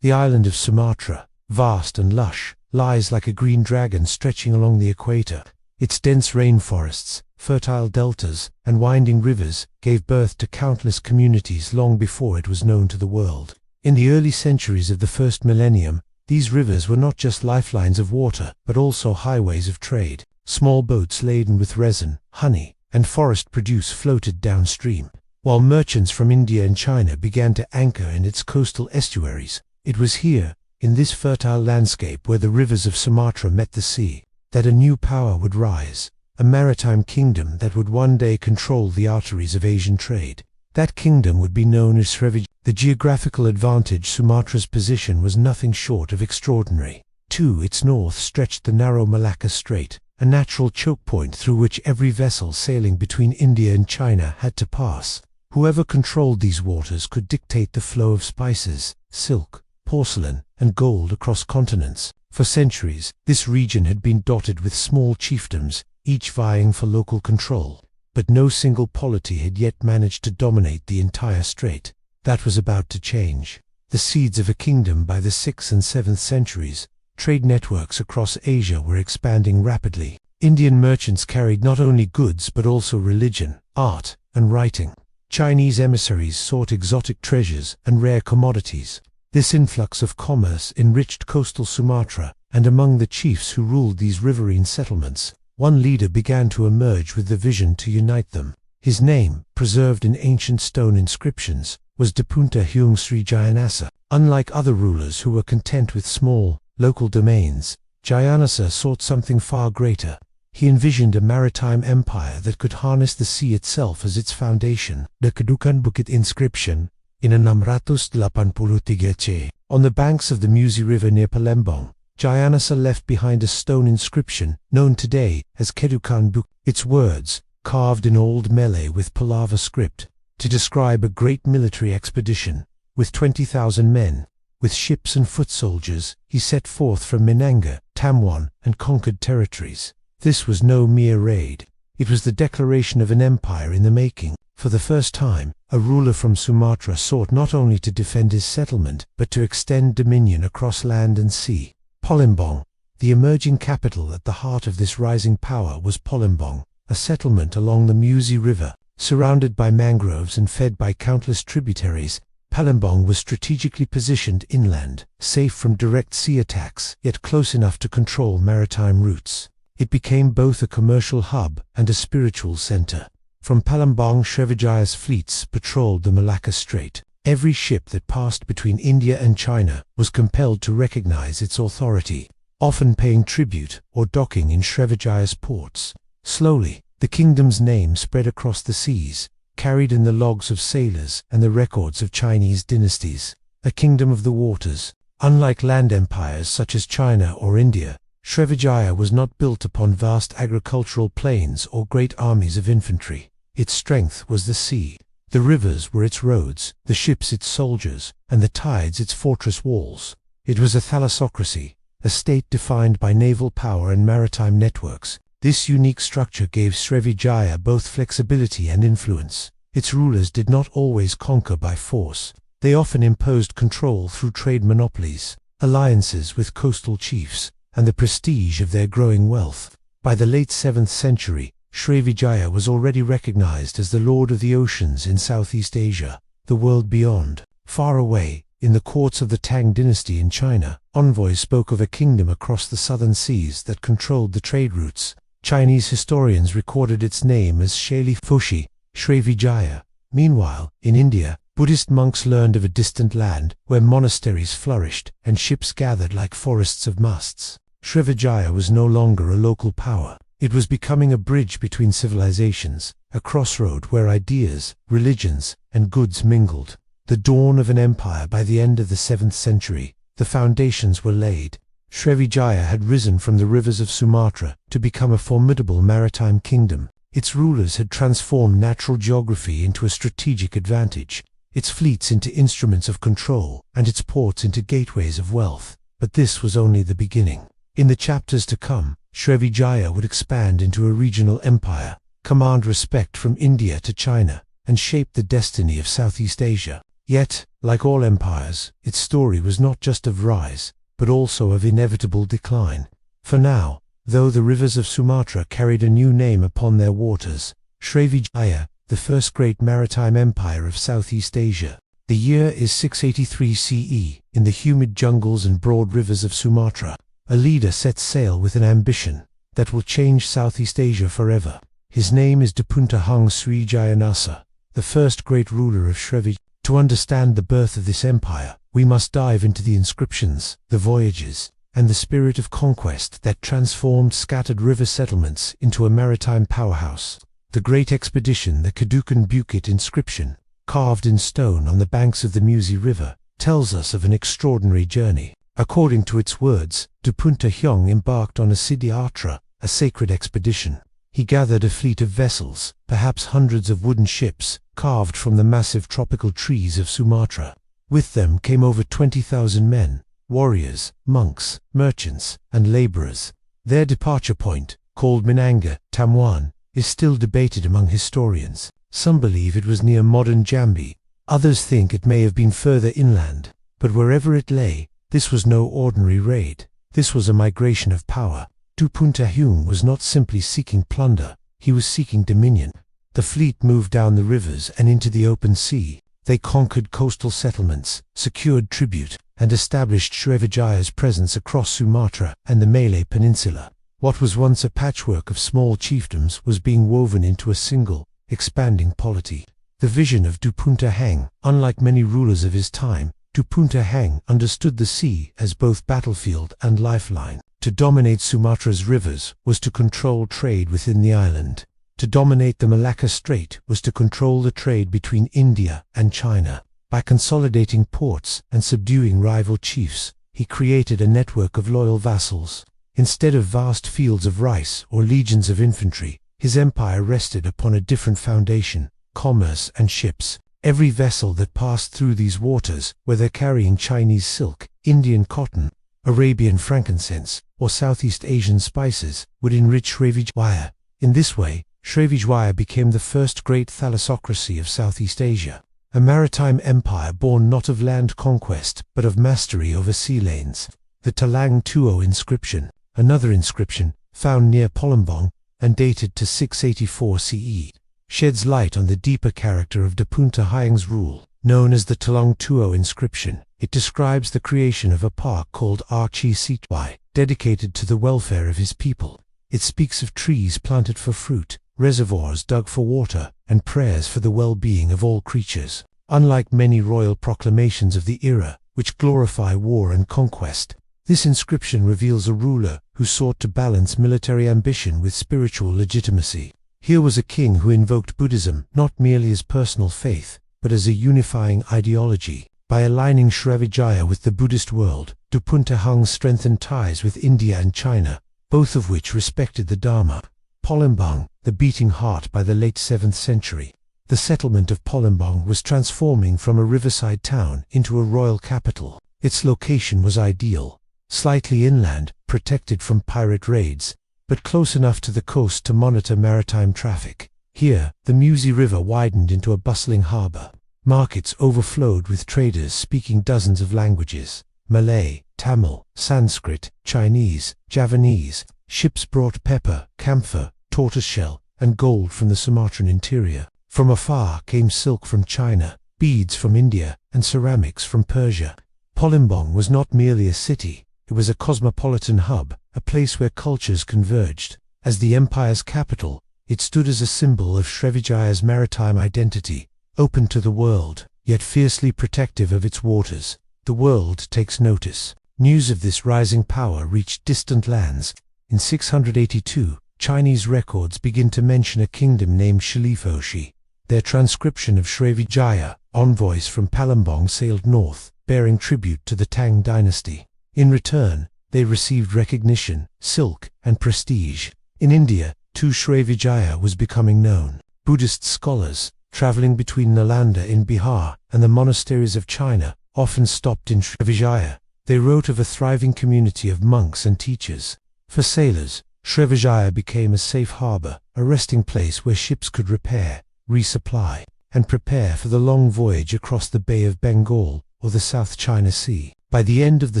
The island of Sumatra, vast and lush, lies like a green dragon stretching along the equator. Its dense rainforests, fertile deltas, and winding rivers gave birth to countless communities long before it was known to the world. In the early centuries of the first millennium, these rivers were not just lifelines of water, but also highways of trade. Small boats laden with resin, honey, and forest produce floated downstream, while merchants from India and China began to anchor in its coastal estuaries. It was here, in this fertile landscape where the rivers of Sumatra met the sea, that a new power would rise, a maritime kingdom that would one day control the arteries of Asian trade. That kingdom would be known as Srivijaya. The geographical advantage Sumatra's position was nothing short of extraordinary. To its north stretched the narrow Malacca Strait, a natural choke point through which every vessel sailing between India and China had to pass. Whoever controlled these waters could dictate the flow of spices, silk, porcelain, and gold across continents. For centuries, this region had been dotted with small chiefdoms, each vying for local control. But no single polity had yet managed to dominate the entire strait. That was about to change. The seeds of a kingdom by the 6th and 7th centuries. Trade networks across Asia were expanding rapidly. Indian merchants carried not only goods but also religion, art, and writing. Chinese emissaries sought exotic treasures and rare commodities. This influx of commerce enriched coastal Sumatra, and among the chiefs who ruled these riverine settlements, one leader began to emerge with the vision to unite them. His name, preserved in ancient stone inscriptions, was Dipunta Huang Srijayanasa. Unlike other rulers who were content with small, local domains, Jayanasa sought something far greater. He envisioned a maritime empire that could harness the sea itself as its foundation. The Kedukan Bukit inscription, in 683 on the banks of the Musi River near Palembang, Jayanasa left behind a stone inscription, known today as Kedukan Bukit. Its words, carved in Old Malay with Pallava script, to describe a great military expedition, with 20,000 men. With ships and foot soldiers, he set forth from Minanga, Tamwan, and conquered territories. This was no mere raid. It was the declaration of an empire in the making. For the first time, a ruler from Sumatra sought not only to defend his settlement, but to extend dominion across land and sea. Palembang, the emerging capital at the heart of this rising power, was Palembang, a settlement along the Musi River, surrounded by mangroves and fed by countless tributaries. Palembang was strategically positioned inland, safe from direct sea attacks, yet close enough to control maritime routes. It became both a commercial hub and a spiritual center. From Palembang, Srivijaya's fleets patrolled the Malacca Strait. Every ship that passed between India and China was compelled to recognize its authority, often paying tribute or docking in Srivijaya's ports. Slowly, the kingdom's name spread across the seas, carried in the logs of sailors and the records of Chinese dynasties. A kingdom of the waters. Unlike land empires such as China or India, Srivijaya was not built upon vast agricultural plains or great armies of infantry. Its strength was the sea. The rivers were its roads, the ships its soldiers, and the tides its fortress walls. It was a thalassocracy, a state defined by naval power and maritime networks. This unique structure gave Srivijaya both flexibility and influence. Its rulers did not always conquer by force. They often imposed control through trade monopolies, alliances with coastal chiefs, and the prestige of their growing wealth. By the late 7th century, Srivijaya was already recognized as the Lord of the Oceans in Southeast Asia, the world beyond. Far away, in the courts of the Tang dynasty in China, envoys spoke of a kingdom across the southern seas that controlled the trade routes. Chinese historians recorded its name as Shali Foshi, Srivijaya. Meanwhile, in India, Buddhist monks learned of a distant land where monasteries flourished and ships gathered like forests of masts. Srivijaya was no longer a local power. It was becoming a bridge between civilizations, a crossroad where ideas, religions, and goods mingled. The dawn of an empire. By the end of the 7th century, the foundations were laid. Srivijaya had risen from the rivers of Sumatra to become a formidable maritime kingdom. Its rulers had transformed natural geography into a strategic advantage, its fleets into instruments of control, and its ports into gateways of wealth. But this was only the beginning. In the chapters to come, Srivijaya would expand into a regional empire, command respect from India to China, and shape the destiny of Southeast Asia. Yet, like all empires, its story was not just of rise, but also of inevitable decline. For now, though the rivers of Sumatra carried a new name upon their waters, Srivijaya, the first great maritime empire of Southeast Asia. The year is 683 CE. In the humid jungles and broad rivers of Sumatra, a leader sets sail with an ambition that will change Southeast Asia forever. His name is Dupunta Hang Srijayanasa, the first great ruler of Srivijaya. To understand the birth of this empire, we must dive into the inscriptions, the voyages, and the spirit of conquest that transformed scattered river settlements into a maritime powerhouse. The great expedition, the Kedukan Bukit inscription, carved in stone on the banks of the Musi River, tells us of an extraordinary journey. According to its words, Dupunta Hyong embarked on a Siddhiyatra, a sacred expedition. He gathered a fleet of vessels, perhaps hundreds of wooden ships, carved from the massive tropical trees of Sumatra. With them came over 20,000 men, warriors, monks, merchants, and laborers. Their departure point, called Minanga, Tamuan, is still debated among historians. Some believe it was near modern Jambi. Others think it may have been further inland. But wherever it lay, this was no ordinary raid. This was a migration of power. Dupunta Hyong was not simply seeking plunder, he was seeking dominion. The fleet moved down the rivers and into the open sea. They conquered coastal settlements, secured tribute, and established Srivijaya's presence across Sumatra and the Malay Peninsula. What was once a patchwork of small chiefdoms was being woven into a single, expanding polity. The vision of Dupunta Hang, unlike many rulers of his time, Dupunta Hang understood the sea as both battlefield and lifeline. To dominate Sumatra's rivers was to control trade within the island. To dominate the Malacca Strait was to control the trade between India and China. By consolidating ports and subduing rival chiefs, he created a network of loyal vassals. Instead of vast fields of rice or legions of infantry, his empire rested upon a different foundation: commerce and ships. Every vessel that passed through these waters, whether carrying Chinese silk, Indian cotton, Arabian frankincense, or Southeast Asian spices, would enrich Srivijaya. In this way, Srivijaya became the first great thalassocracy of Southeast Asia, a maritime empire born not of land conquest, but of mastery over sea lanes. The Talang Tuo inscription, another inscription, found near Palembang, and dated to 684 CE, sheds light on the deeper character of Dupunta Hyang's rule. Known as the Talang Tuo inscription, it describes the creation of a park called Archi Sitwai, dedicated to the welfare of his people. It speaks of trees planted for fruit, reservoirs dug for water, and prayers for the well-being of all creatures. Unlike many royal proclamations of the era, which glorify war and conquest, this inscription reveals a ruler who sought to balance military ambition with spiritual legitimacy. Here was a king who invoked Buddhism not merely as personal faith, but as a unifying ideology. By aligning Srivijaya with the Buddhist world, Dupunta Hang strengthened ties with India and China, both of which respected the Dharma. Palembang, the beating heart by the late 7th century. The settlement of Palembang was transforming from a riverside town into a royal capital. Its location was ideal, slightly inland, protected from pirate raids, but close enough to the coast to monitor maritime traffic. Here, the Musi River widened into a bustling harbor. Markets overflowed with traders speaking dozens of languages: Malay, Tamil, Sanskrit, Chinese, Javanese. Ships brought pepper, camphor, tortoiseshell, and gold from the Sumatran interior. From afar came silk from China, beads from India, and ceramics from Persia. Palembang was not merely a city, it was a cosmopolitan hub, a place where cultures converged. As the empire's capital, it stood as a symbol of Srivijaya's maritime identity, open to the world, yet fiercely protective of its waters. The world takes notice. News of this rising power reached distant lands. In 682, Chinese records begin to mention a kingdom named Shilifoshi. Their transcription of Srivijaya, envoys from Palembang sailed north, bearing tribute to the Tang dynasty. In return, they received recognition, silk, and prestige. In India, too, Srivijaya was becoming known. Buddhist scholars, traveling between Nalanda in Bihar and the monasteries of China, often stopped in Srivijaya. They wrote of a thriving community of monks and teachers. For sailors, Srivijaya became a safe harbor, a resting place where ships could repair, resupply, and prepare for the long voyage across the Bay of Bengal or the South China Sea. By the end of the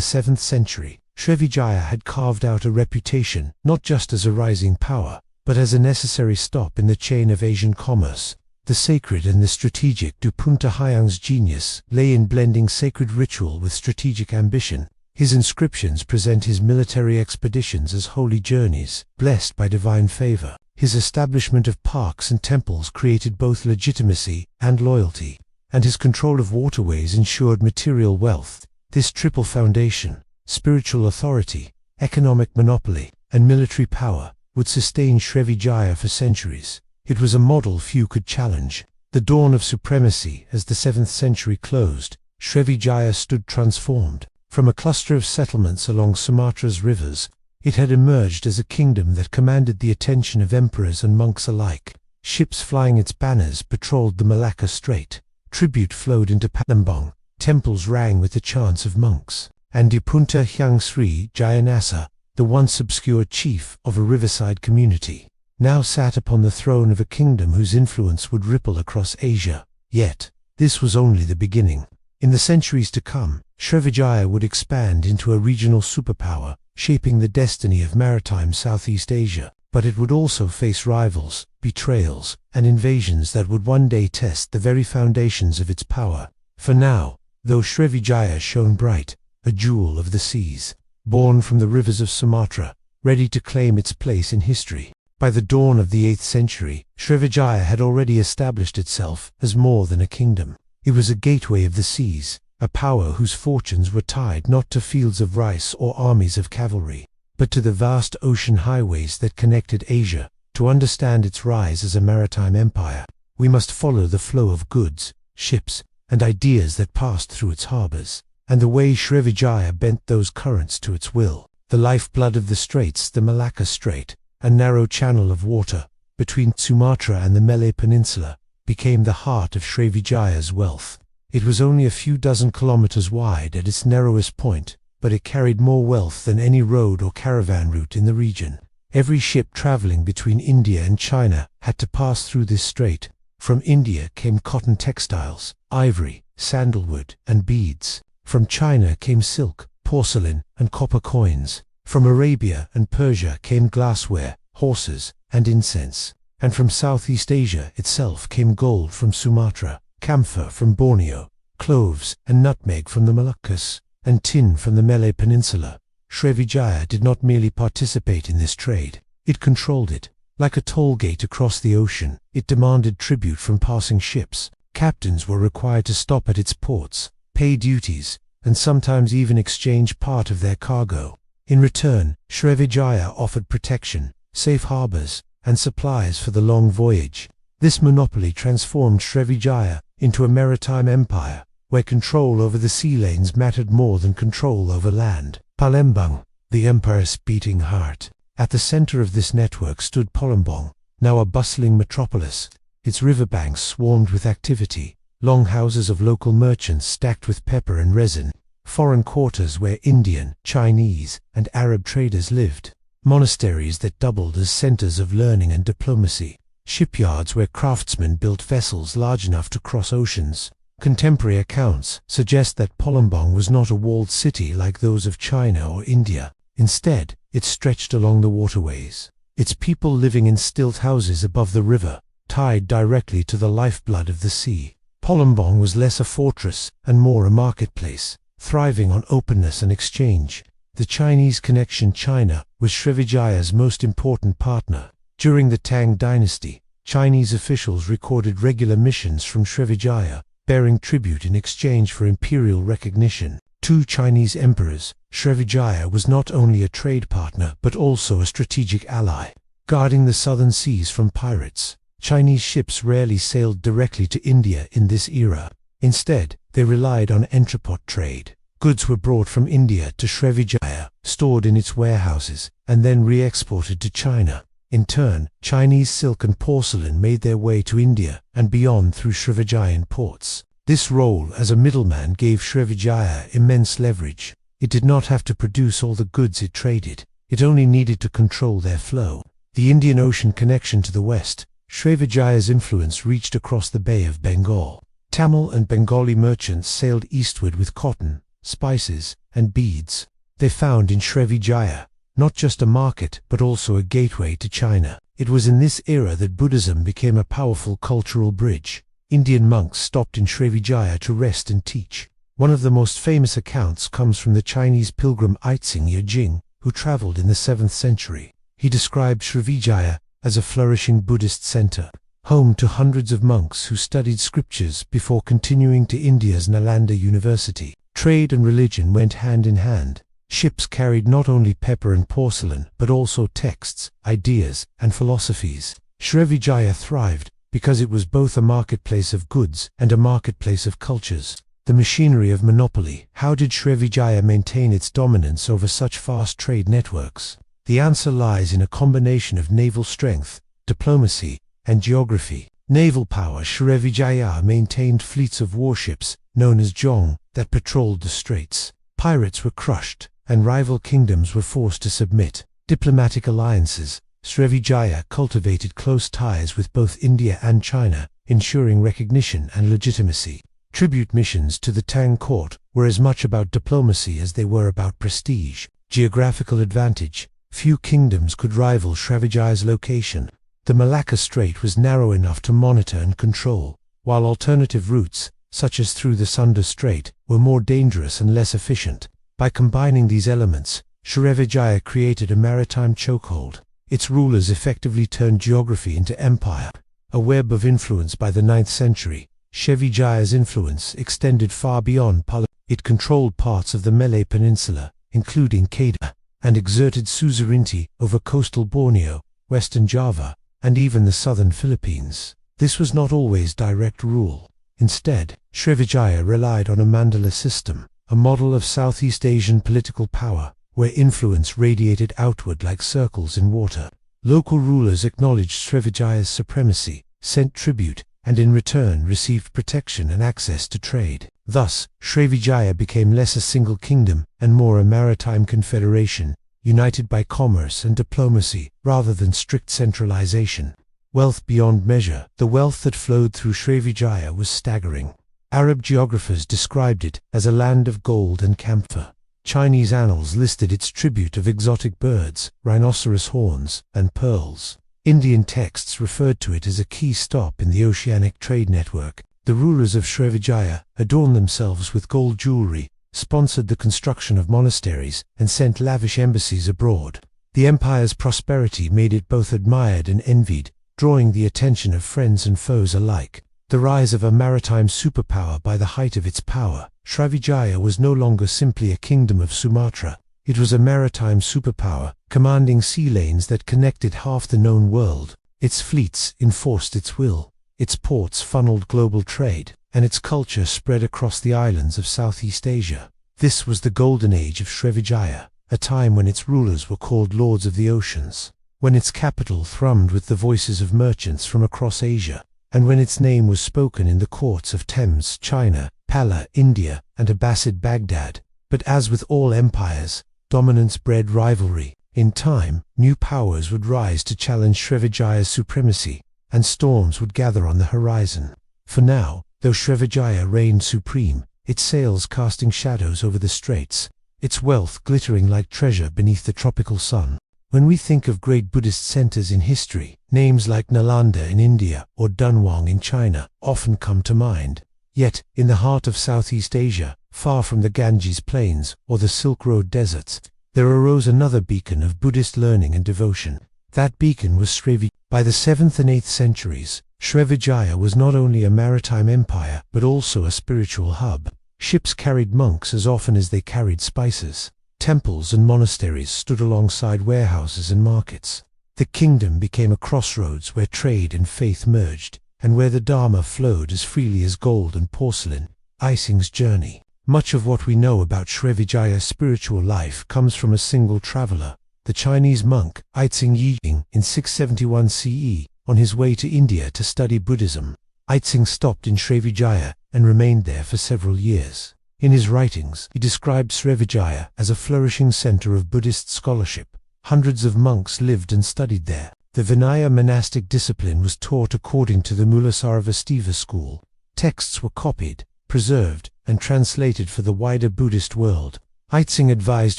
7th century, Srivijaya had carved out a reputation not just as a rising power, but as a necessary stop in the chain of Asian commerce. The sacred and the strategic. Du Punta Hyang's genius lay in blending sacred ritual with strategic ambition. His inscriptions present his military expeditions as holy journeys, blessed by divine favor. His establishment of parks and temples created both legitimacy and loyalty, and his control of waterways ensured material wealth. This triple foundation, spiritual authority, economic monopoly, and military power, would sustain Srivijaya for centuries. It was a model few could challenge. The dawn of supremacy. As the 7th century closed, Srivijaya stood transformed. From a cluster of settlements along Sumatra's rivers, it had emerged as a kingdom that commanded the attention of emperors and monks alike. Ships flying its banners patrolled the Malacca Strait. Tribute flowed into Palembang. Temples rang with the chants of monks. And Du Punta Hyang Srivijaya, the once obscure chief of a riverside community, now sat upon the throne of a kingdom whose influence would ripple across Asia. Yet, this was only the beginning. In the centuries to come, Srivijaya would expand into a regional superpower, shaping the destiny of maritime Southeast Asia. But it would also face rivals, betrayals, and invasions that would one day test the very foundations of its power. For now, though Srivijaya shone bright, a jewel of the seas, born from the rivers of Sumatra, ready to claim its place in history. By the dawn of the 8th century, Srivijaya had already established itself as more than a kingdom. It was a gateway of the seas, a power whose fortunes were tied not to fields of rice or armies of cavalry, but to the vast ocean highways that connected Asia. To understand its rise as a maritime empire, we must follow the flow of goods, ships, and ideas that passed through its harbors, and the way Srivijaya bent those currents to its will. The lifeblood of the straits, the Malacca Strait, a narrow channel of water between Sumatra and the Malay Peninsula, became the heart of Srivijaya's wealth. It was only a few dozen kilometers wide at its narrowest point, but it carried more wealth than any road or caravan route in the region. Every ship traveling between India and China had to pass through this strait. From India came cotton textiles, ivory, sandalwood, and beads. From China came silk, porcelain, and copper coins. From Arabia and Persia came glassware, horses, and incense. And from Southeast Asia itself came gold from Sumatra, camphor from Borneo, cloves and nutmeg from the Moluccas, and tin from the Malay Peninsula. Srivijaya did not merely participate in this trade, it controlled it. Like a toll gate across the ocean, it demanded tribute from passing ships. Captains were required to stop at its ports, pay duties, and sometimes even exchange part of their cargo. In return, Srivijaya offered protection, safe harbors, and supplies for the long voyage. This monopoly transformed Srivijaya into a maritime empire, where control over the sea lanes mattered more than control over land. Palembang, the empire's beating heart. At the center of this network stood Palembang, now a bustling metropolis. Its riverbanks swarmed with activity, longhouses of local merchants stacked with pepper and resin, foreign quarters where Indian, Chinese, and Arab traders lived, monasteries that doubled as centers of learning and diplomacy, shipyards where craftsmen built vessels large enough to cross oceans. Contemporary accounts suggest that Palembang was not a walled city like those of China or India. Instead, it stretched along the waterways, its people living in stilt houses above the river, tied directly to the lifeblood of the sea. Palembang was less a fortress and more a marketplace, thriving on openness and exchange. The Chinese connection. China was Srivijaya's most important partner. During the Tang dynasty, Chinese officials recorded regular missions from Srivijaya, bearing tribute in exchange for imperial recognition. To Chinese emperors, Srivijaya was not only a trade partner but also a strategic ally. Guarding the southern seas from pirates, Chinese ships rarely sailed directly to India in this era. Instead, they relied on entrepot trade. Goods were brought from India to Srivijaya, stored in its warehouses, and then re-exported to China. In turn, Chinese silk and porcelain made their way to India and beyond through Srivijayan ports. This role as a middleman gave Srivijaya immense leverage. It did not have to produce all the goods it traded. It only needed to control their flow. The Indian Ocean connection to the west, Srivijaya's influence reached across the Bay of Bengal. Tamil and Bengali merchants sailed eastward with cotton, spices, and beads. They found in Srivijaya not just a market but also a gateway to China. It was in this era that Buddhism became a powerful cultural bridge. Indian monks stopped in Srivijaya to rest and teach. One of the most famous accounts comes from the Chinese pilgrim Yijing, who traveled in the 7th century. He described Srivijaya as a flourishing Buddhist center, home to hundreds of monks who studied scriptures before continuing to India's Nalanda University. Trade and religion went hand in hand. Ships carried not only pepper and porcelain, but also texts, ideas, and philosophies. Srivijaya thrived because it was both a marketplace of goods and a marketplace of cultures. The machinery of monopoly. How did Srivijaya maintain its dominance over such vast trade networks? The answer lies in a combination of naval strength, diplomacy, and geography. Naval power. Srivijaya maintained fleets of warships, known as jong, that patrolled the straits. Pirates were crushed, and rival kingdoms were forced to submit. Diplomatic alliances. Srivijaya cultivated close ties with both India and China, ensuring recognition and legitimacy. Tribute missions to the Tang court were as much about diplomacy as they were about prestige. Geographical advantage. Few kingdoms could rival Srivijaya's location. The Malacca Strait was narrow enough to monitor and control, while alternative routes, such as through the Sunda Strait, were more dangerous and less efficient. By combining these elements, Srivijaya created a maritime chokehold. Its rulers effectively turned geography into empire. A web of influence. By the 9th century, Srivijaya's influence extended far beyond politics. It controlled parts of the Malay Peninsula, including Kedah, and exerted suzerainty over coastal Borneo, western Java, and even the southern Philippines. This was not always direct rule. Instead, Srivijaya relied on a mandala system, a model of Southeast Asian political power, where influence radiated outward like circles in water. Local rulers acknowledged Srivijaya's supremacy, sent tribute, and in return received protection and access to trade. Thus, Srivijaya became less a single kingdom and more a maritime confederation, united by commerce and diplomacy rather than strict centralization. Wealth beyond measure. The wealth that flowed through Srivijaya was staggering. Arab geographers described it as a land of gold and camphor. Chinese annals listed its tribute of exotic birds, rhinoceros horns, and pearls. Indian texts referred to it as a key stop in the Oceanic trade network. The rulers of Srivijaya adorned themselves with gold jewelry, sponsored the construction of monasteries, and sent lavish embassies abroad. The empire's prosperity made it both admired and envied, drawing the attention of friends and foes alike. The rise of a maritime superpower. By the height of its power, Srivijaya was no longer simply a kingdom of Sumatra. It was a maritime superpower, commanding sea lanes that connected half the known world. Its fleets enforced its will, its ports funneled global trade, and its culture spread across the islands of Southeast Asia. This was the golden age of Srivijaya, a time when its rulers were called lords of the oceans, when its capital thrummed with the voices of merchants from across Asia, and when its name was spoken in the courts of Thames, China, Pala, India, and Abbasid Baghdad. But as with all empires, dominance bred rivalry. In time, new powers would rise to challenge Srivijaya's supremacy, and storms would gather on the horizon. For now, though Srivijaya reigned supreme, its sails casting shadows over the straits, its wealth glittering like treasure beneath the tropical sun. When we think of great Buddhist centers in history, names like Nalanda in India or Dunhuang in China often come to mind. Yet, in the heart of Southeast Asia, far from the Ganges plains or the Silk Road deserts, there arose another beacon of Buddhist learning and devotion. That beacon was Srivijaya. By the 7th and 8th centuries, Srivijaya was not only a maritime empire but also a spiritual hub. Ships carried monks as often as they carried spices. Temples and monasteries stood alongside warehouses and markets. The kingdom became a crossroads where trade and faith merged, and where the Dharma flowed as freely as gold and porcelain. Ising's journey. Much of what we know about Srivijaya's spiritual life comes from a single traveler, the Chinese monk Yijing, in 671 CE, on his way to India to study Buddhism. Yijing stopped in Srivijaya and remained there for several years. In his writings, he described Srivijaya as a flourishing center of Buddhist scholarship. Hundreds of monks lived and studied there. The Vinaya monastic discipline was taught according to the Mulasarvastiva school. Texts were copied, preserved, and translated for the wider Buddhist world. Yitzing advised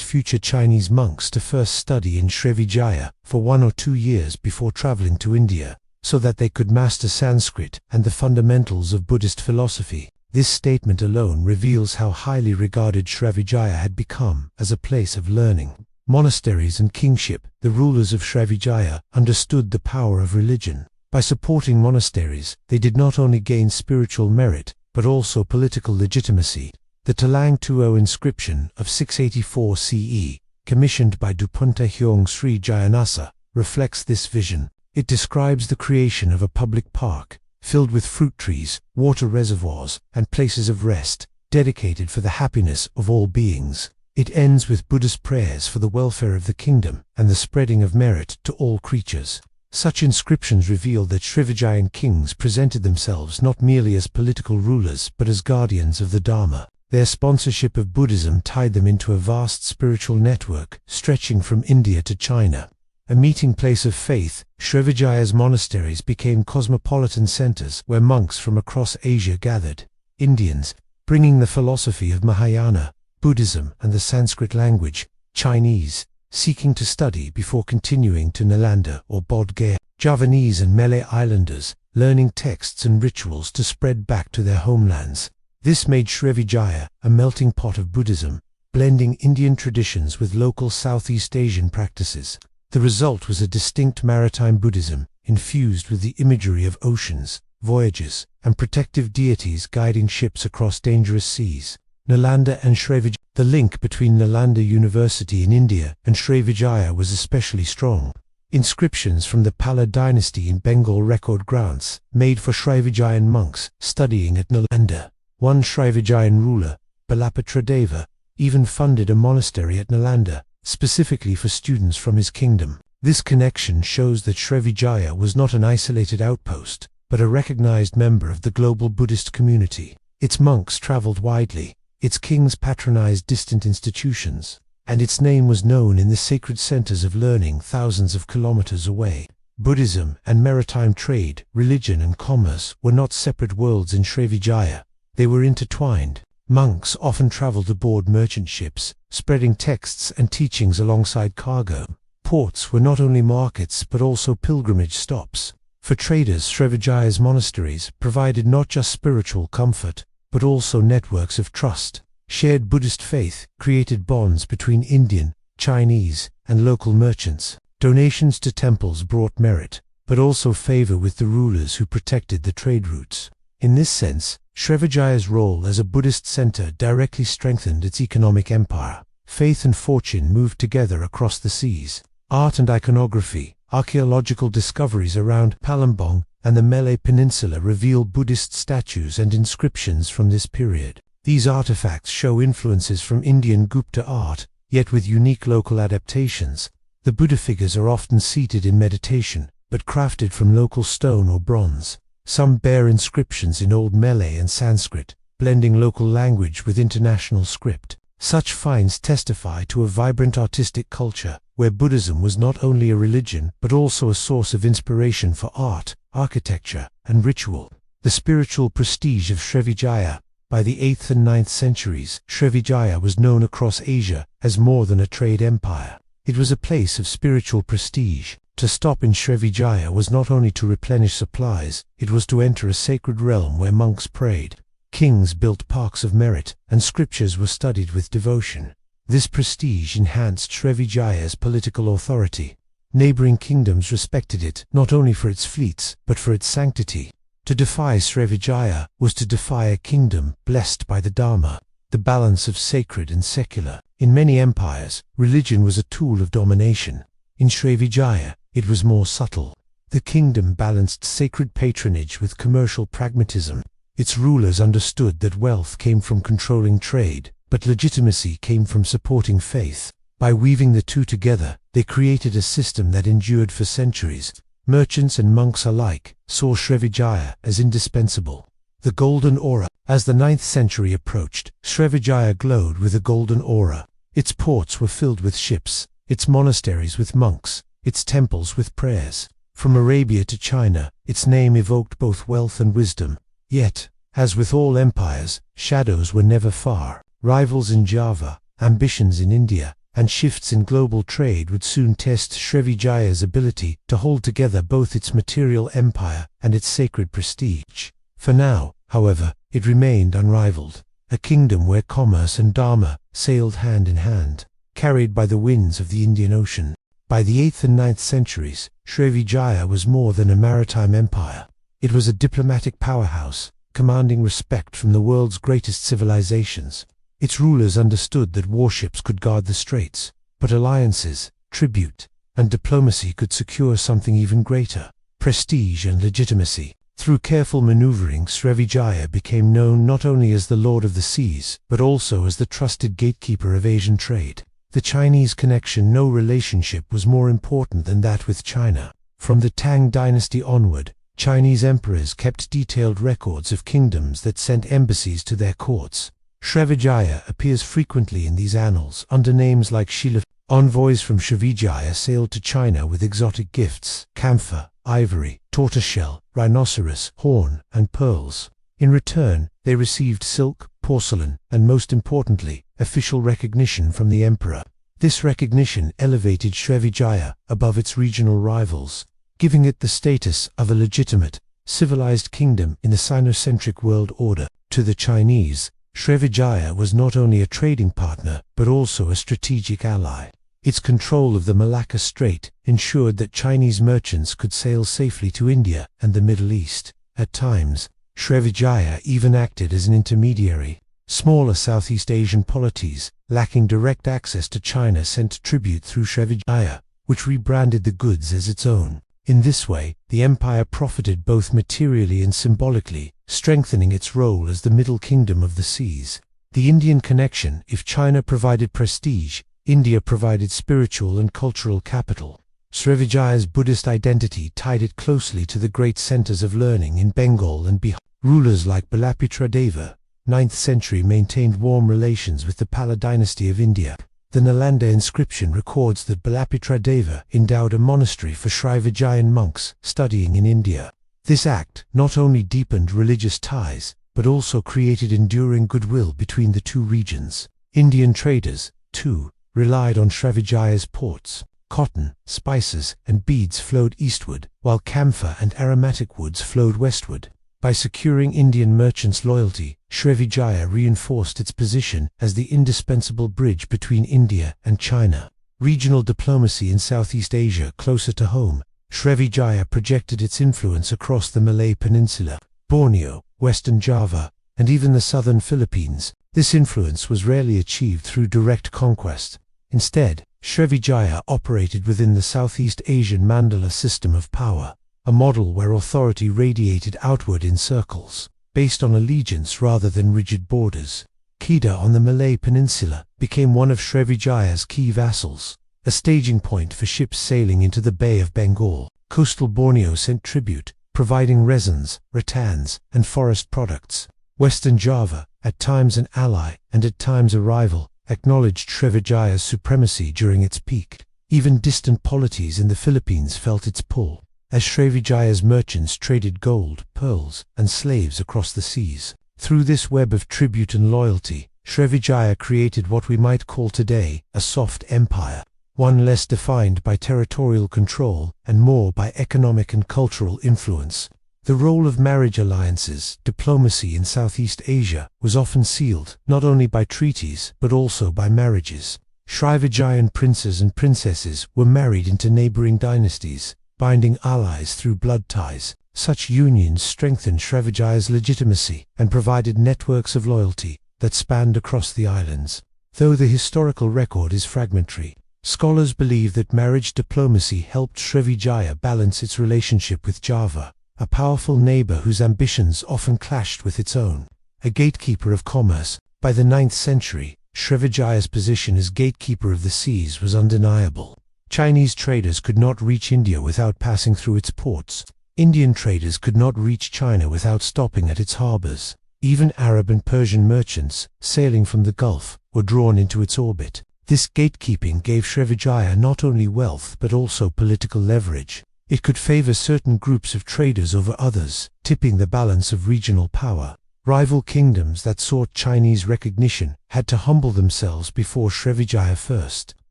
future Chinese monks to first study in Srivijaya for 1 or 2 years before traveling to India, so that they could master Sanskrit and the fundamentals of Buddhist philosophy. This statement alone reveals how highly regarded Srivijaya had become as a place of learning. Monasteries and kingship. The rulers of Srivijaya understood the power of religion. By supporting monasteries, they did not only gain spiritual merit, but also political legitimacy. The Talang Tuo inscription of 684 CE, commissioned by Dupunta Hyong Sri Jayanasa, reflects this vision. It describes the creation of a public park, filled with fruit trees, water reservoirs, and places of rest, dedicated for the happiness of all beings. It ends with Buddhist prayers for the welfare of the kingdom and the spreading of merit to all creatures. Such inscriptions reveal that Srivijayan kings presented themselves not merely as political rulers but as guardians of the Dharma. Their sponsorship of Buddhism tied them into a vast spiritual network stretching from India to China. A meeting place of faith, Srivijaya's monasteries became cosmopolitan centers where monks from across Asia gathered. Indians, bringing the philosophy of Mahayana, Buddhism and the Sanskrit language. Chinese, seeking to study before continuing to Nalanda or Bodh Gaya. Javanese and Malay islanders, learning texts and rituals to spread back to their homelands. This made Srivijaya a melting pot of Buddhism, blending Indian traditions with local Southeast Asian practices. The result was a distinct maritime Buddhism, infused with the imagery of oceans, voyages, and protective deities guiding ships across dangerous seas. Nalanda and Srivijaya. The link between Nalanda University in India and Srivijaya was especially strong. Inscriptions from the Pala dynasty in Bengal record grants made for Srivijayan monks studying at Nalanda. One Srivijayan ruler, Balapatradeva, even funded a monastery at Nalanda, specifically for students from his kingdom. This connection shows that Srivijaya was not an isolated outpost, but a recognized member of the global Buddhist community. Its monks traveled widely, its kings patronized distant institutions, and its name was known in the sacred centers of learning thousands of kilometers away. Buddhism and maritime trade, religion and commerce were not separate worlds in Srivijaya. They were intertwined. Monks often traveled aboard merchant ships, spreading texts and teachings alongside cargo. Ports were not only markets but also pilgrimage stops. For traders, Srivijaya's monasteries provided not just spiritual comfort, but also networks of trust. Shared Buddhist faith created bonds between Indian, Chinese, and local merchants. Donations to temples brought merit, but also favor with the rulers who protected the trade routes. In this sense, Srivijaya's role as a Buddhist center directly strengthened its economic empire. Faith and fortune moved together across the seas. Art and iconography, archaeological discoveries around Palembang and the Malay Peninsula reveal Buddhist statues and inscriptions from this period. These artifacts show influences from Indian Gupta art, yet with unique local adaptations. The Buddha figures are often seated in meditation, but crafted from local stone or bronze. Some bear inscriptions in Old Malay and Sanskrit, blending local language with international script. Such finds testify to a vibrant artistic culture, where Buddhism was not only a religion but also a source of inspiration for art, architecture, and ritual. The spiritual prestige of Srivijaya. By the 8th and 9th centuries, Srivijaya was known across Asia as more than a trade empire. It was a place of spiritual prestige. To stop in Srivijaya was not only to replenish supplies, it was to enter a sacred realm where monks prayed. Kings built parks of merit, and scriptures were studied with devotion. This prestige enhanced Srivijaya's political authority. Neighboring kingdoms respected it not only for its fleets, but for its sanctity. To defy Srivijaya was to defy a kingdom blessed by the Dharma, the balance of sacred and secular. In many empires, religion was a tool of domination. In Srivijaya, it was more subtle. The kingdom balanced sacred patronage with commercial pragmatism. Its rulers understood that wealth came from controlling trade, but legitimacy came from supporting faith. By weaving the two together, they created a system that endured for centuries. Merchants and monks alike saw Srivijaya as indispensable. The golden aura. As the 9th century approached, Srivijaya glowed with a golden aura. Its ports were filled with ships, its monasteries with monks, its temples with prayers. From Arabia to China, its name evoked both wealth and wisdom. Yet, as with all empires, shadows were never far. Rivals in Java, ambitions in India, and shifts in global trade would soon test Srivijaya's ability to hold together both its material empire and its sacred prestige. For now, however, it remained unrivaled, a kingdom where commerce and dharma sailed hand in hand, carried by the winds of the Indian Ocean. By the 8th and 9th centuries, Srivijaya was more than a maritime empire. It was a diplomatic powerhouse, commanding respect from the world's greatest civilizations. Its rulers understood that warships could guard the straits, but alliances, tribute, and diplomacy could secure something even greater: prestige and legitimacy. Through careful maneuvering, Srivijaya became known not only as the Lord of the Seas, but also as the trusted gatekeeper of Asian trade. The Chinese connection, no relationship was more important than that with China. From the Tang dynasty onward, Chinese emperors kept detailed records of kingdoms that sent embassies to their courts. Srivijaya appears frequently in these annals under names like Chola. Envoys from Srivijaya sailed to China with exotic gifts: camphor, ivory, tortoiseshell, rhinoceros, horn, and pearls. In return, they received silk, porcelain, and most importantly, official recognition from the emperor. This recognition elevated Srivijaya above its regional rivals, giving it the status of a legitimate, civilized kingdom in the Sinocentric world order. To the Chinese, Srivijaya was not only a trading partner, but also a strategic ally. Its control of the Malacca Strait ensured that Chinese merchants could sail safely to India and the Middle East. At times, Srivijaya even acted as an intermediary. Smaller Southeast Asian polities, lacking direct access to China, sent tribute through Srivijaya, which rebranded the goods as its own. In this way, the empire profited both materially and symbolically, strengthening its role as the middle kingdom of the seas. The Indian connection: if China provided prestige, India provided spiritual and cultural capital. Srivijaya's Buddhist identity tied it closely to the great centers of learning in Bengal and Bihar. Rulers like Balapitradeva, 9th century, maintained warm relations with the Pala dynasty of India. The Nalanda inscription records that Balapitradeva endowed a monastery for Srivijayan monks studying in India. This act not only deepened religious ties, but also created enduring goodwill between the two regions. Indian traders, too, relied on Srivijaya's ports. Cotton, spices, and beads flowed eastward, while camphor and aromatic woods flowed westward. By securing Indian merchants' loyalty, Srivijaya reinforced its position as the indispensable bridge between India and China. Regional diplomacy in Southeast Asia closer to home, Srivijaya projected its influence across the Malay Peninsula, Borneo, Western Java, and even the southern Philippines. This influence was rarely achieved through direct conquest. Instead, Srivijaya operated within the Southeast Asian mandala system of power, a model where authority radiated outward in circles, based on allegiance rather than rigid borders. Kedah on the Malay Peninsula became one of Srivijaya's key vassals, a staging point for ships sailing into the Bay of Bengal. Coastal Borneo sent tribute, providing resins, rattans, and forest products. Western Java, at times an ally and at times a rival, acknowledged Srivijaya's supremacy during its peak. Even distant polities in the Philippines felt its pull, as Srivijaya's merchants traded gold, pearls, and slaves across the seas. Through this web of tribute and loyalty, Srivijaya created what we might call today a soft empire, one less defined by territorial control and more by economic and cultural influence. The role of marriage alliances, diplomacy in Southeast Asia, was often sealed not only by treaties but also by marriages. Srivijayan princes and princesses were married into neighboring dynasties, binding allies through blood ties. Such unions strengthened Srivijaya's legitimacy and provided networks of loyalty that spanned across the islands. Though the historical record is fragmentary, scholars believe that marriage diplomacy helped Srivijaya balance its relationship with Java, a powerful neighbor whose ambitions often clashed with its own. A gatekeeper of commerce, by the 9th century, Srivijaya's position as gatekeeper of the seas was undeniable. Chinese traders could not reach India without passing through its ports. Indian traders could not reach China without stopping at its harbors. Even Arab and Persian merchants, sailing from the Gulf, were drawn into its orbit. This gatekeeping gave Srivijaya not only wealth but also political leverage. It could favor certain groups of traders over others, tipping the balance of regional power. Rival kingdoms that sought Chinese recognition had to humble themselves before Srivijaya first.